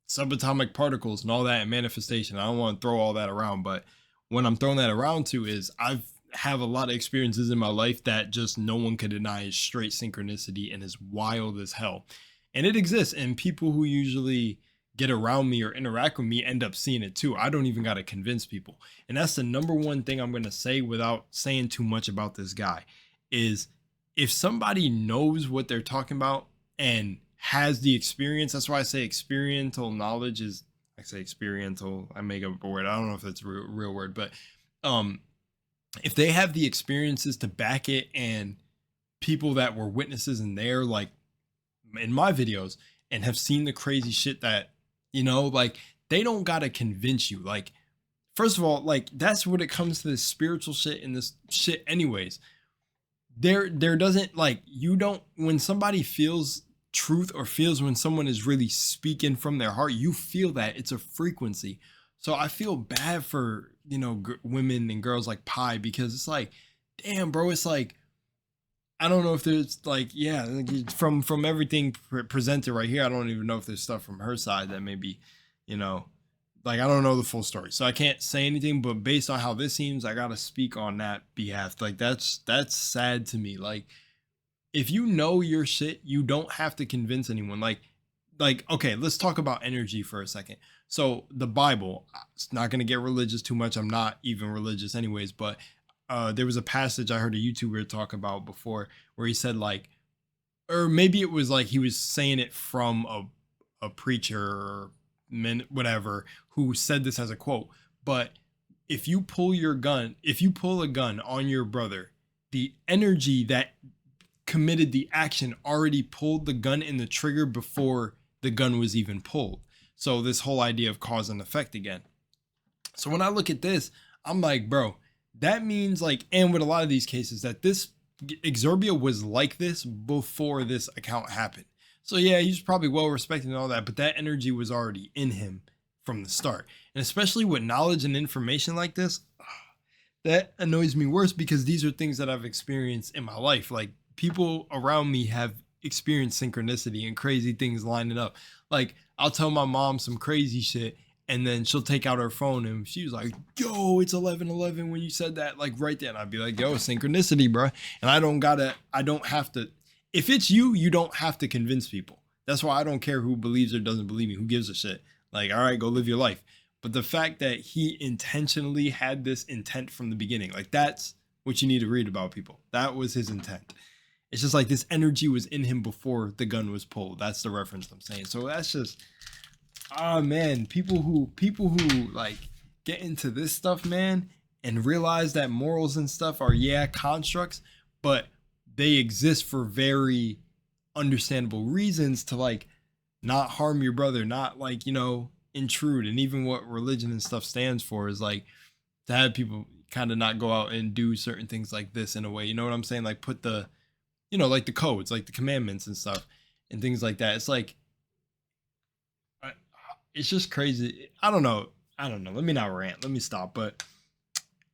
subatomic particles and all that and manifestation. I don't want to throw all that around, but when I'm throwing that around to is I've have a lot of experiences in my life that just no one can deny is straight synchronicity and is wild as hell. And it exists, and people who usually get around me or interact with me end up seeing it too. I don't even got to convince people. And that's the number one thing I'm going to say without saying too much about this guy is if somebody knows what they're talking about and has the experience, that's why I say experiential knowledge is, I say experiential, I make up a word. I don't know if that's a real word, but if they have the experiences to back it and people that were witnesses in there, like in my videos, and have seen the crazy shit that, you know, like they don't got to convince you. Like, first of all, like that's when it comes to this spiritual shit and this shit anyways. There doesn't like, you don't, when somebody feels truth or feels when someone is really speaking from their heart, you feel that it's a frequency. So I feel bad for, you know, women and girls like Pi, because it's like, damn, bro, it's like, I don't know if there's like, yeah, from everything presented right here, I don't even know if there's stuff from her side that maybe, you know, like, I don't know the full story. So I can't say anything, but based on how this seems, I got to speak on that behalf. Like, that's sad to me. Like, if you know your shit, you don't have to convince anyone. Like, okay, let's talk about energy for a second. So the Bible, it's not going to get religious too much. I'm not even religious anyways, but there was a passage I heard a YouTuber talk about before where he said like, or maybe it was like he was saying it from a preacher or whatever who said this as a quote. But if you pull a gun on your brother, the energy that committed the action already pulled the gun in the trigger before the gun was even pulled. So this whole idea of cause and effect again. So when I look at this, I'm like, bro, that means like, and with a lot of these cases, that this Exurbia was like this before this account happened. So yeah, he's probably well respected and all that, but that energy was already in him from the start. And especially with knowledge and information like this, that annoys me worse, because these are things that I've experienced in my life. Like, people around me have experienced synchronicity and crazy things lining up. Like, I'll tell my mom some crazy shit, and then she'll take out her phone and she was like, yo, it's 11:11 when you said that, like right there. And I'd be like, yo, synchronicity, bro. And I don't have to, if it's you, you don't have to convince people. That's why I don't care who believes or doesn't believe me. Who gives a shit? Like, all right, go live your life. But the fact that he intentionally had this intent from the beginning, like, that's what you need to read about people. That was his intent. It's just like this energy was in him before the gun was pulled. That's the reference I'm saying. So that's just, man, people who like get into this stuff, man, and realize that morals and stuff are, yeah, constructs, but they exist for very understandable reasons to like not harm your brother, not like, you know, intrude. And even what religion and stuff stands for is like to have people kind of not go out and do certain things like this in a way, you know what I'm saying? Like put the, you know, like the codes, like the commandments and stuff and things like that. It's like, it's just crazy. I don't know. Let me not rant. Let me stop. But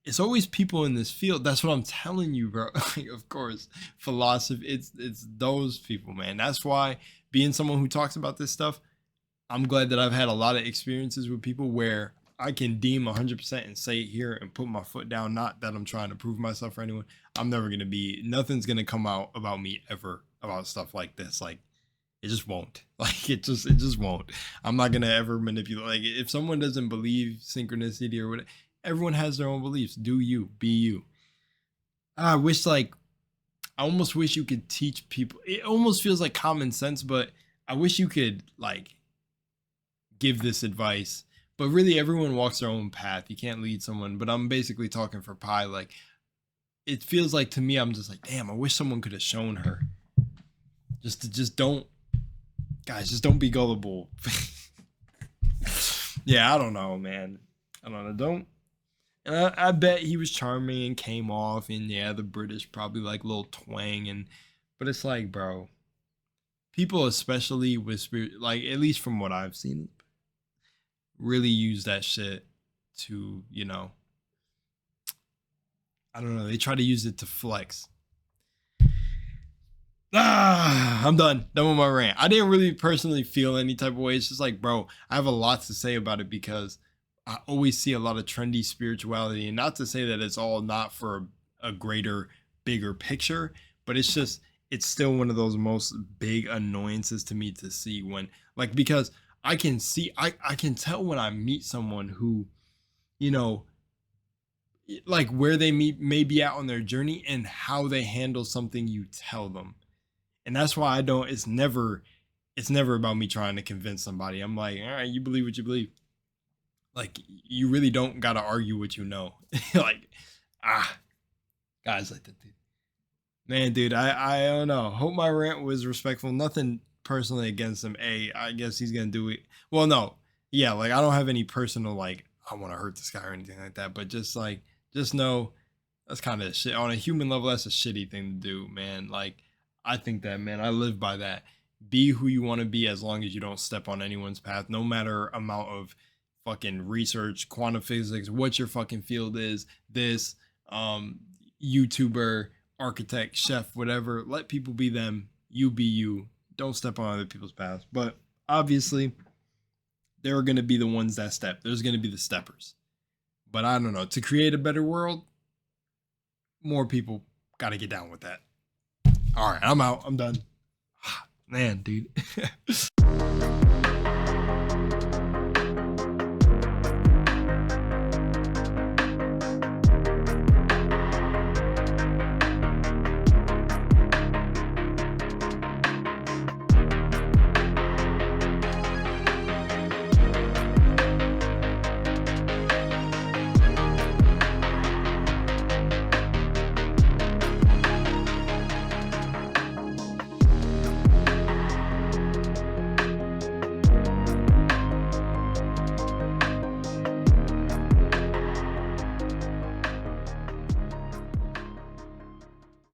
it's always people in this field. That's what I'm telling you, bro. Like, of course, philosophy. It's those people, man. That's why being someone who talks about this stuff, I'm glad that I've had a lot of experiences with people where I can deem 100% and say it here and put my foot down. Not that I'm trying to prove myself for anyone. I'm never going to be, nothing's going to come out about me ever about stuff like this. Like, it just won't. Like, it just won't. I'm not going to ever manipulate. Like, if someone doesn't believe synchronicity or whatever, everyone has their own beliefs. Do you, be you. I wish, like, I almost wish you could teach people. It almost feels like common sense, but I wish you could, like, give this advice. But really, everyone walks their own path. You can't lead someone. But I'm basically talking for Pi. Like, it feels like to me, I'm just like, damn, I wish someone could have shown her. Just don't guys, just don't be gullible. Yeah, I don't know, man. I don't know. Don't. And I bet he was charming and came off, and yeah, the British probably like little twang, but it's like, bro, people especially with spirit, like at least from what I've seen, really use that shit to, you know, I don't know. They try to use it to flex. I'm done with my rant. I didn't really personally feel any type of way. It's just like, bro, I have a lot to say about it because I always see a lot of trendy spirituality, and not to say that it's all not for a greater, bigger picture, but it's just, it's still one of those most big annoyances to me to see when, like, because I can see, I can tell when I meet someone who, you know, like where they may be at on their journey and how they handle something you tell them. And that's why I don't, it's never about me trying to convince somebody. I'm like, all right, you believe what you believe. Like, you really don't got to argue what you know. Like, guys like that, dude. Man, dude, I don't know. Hope my rant was respectful. Nothing personally against him. I guess he's going to do it. Well, no. Yeah, like, I don't have any personal, like, I want to hurt this guy or anything like that. But just, like, just know that's kind of shit. On a human level, that's a shitty thing to do, man. Like, I think that, man, I live by that. Be who you want to be as long as you don't step on anyone's path, no matter amount of fucking research, quantum physics, what your fucking field is, this, YouTuber, architect, chef, whatever. Let people be them. You be you. Don't step on other people's paths. But obviously, there are going to be the ones that step. There's going to be the steppers. But I don't know. To create a better world, more people got to get down with that. All right, I'm out. I'm done. Man, dude.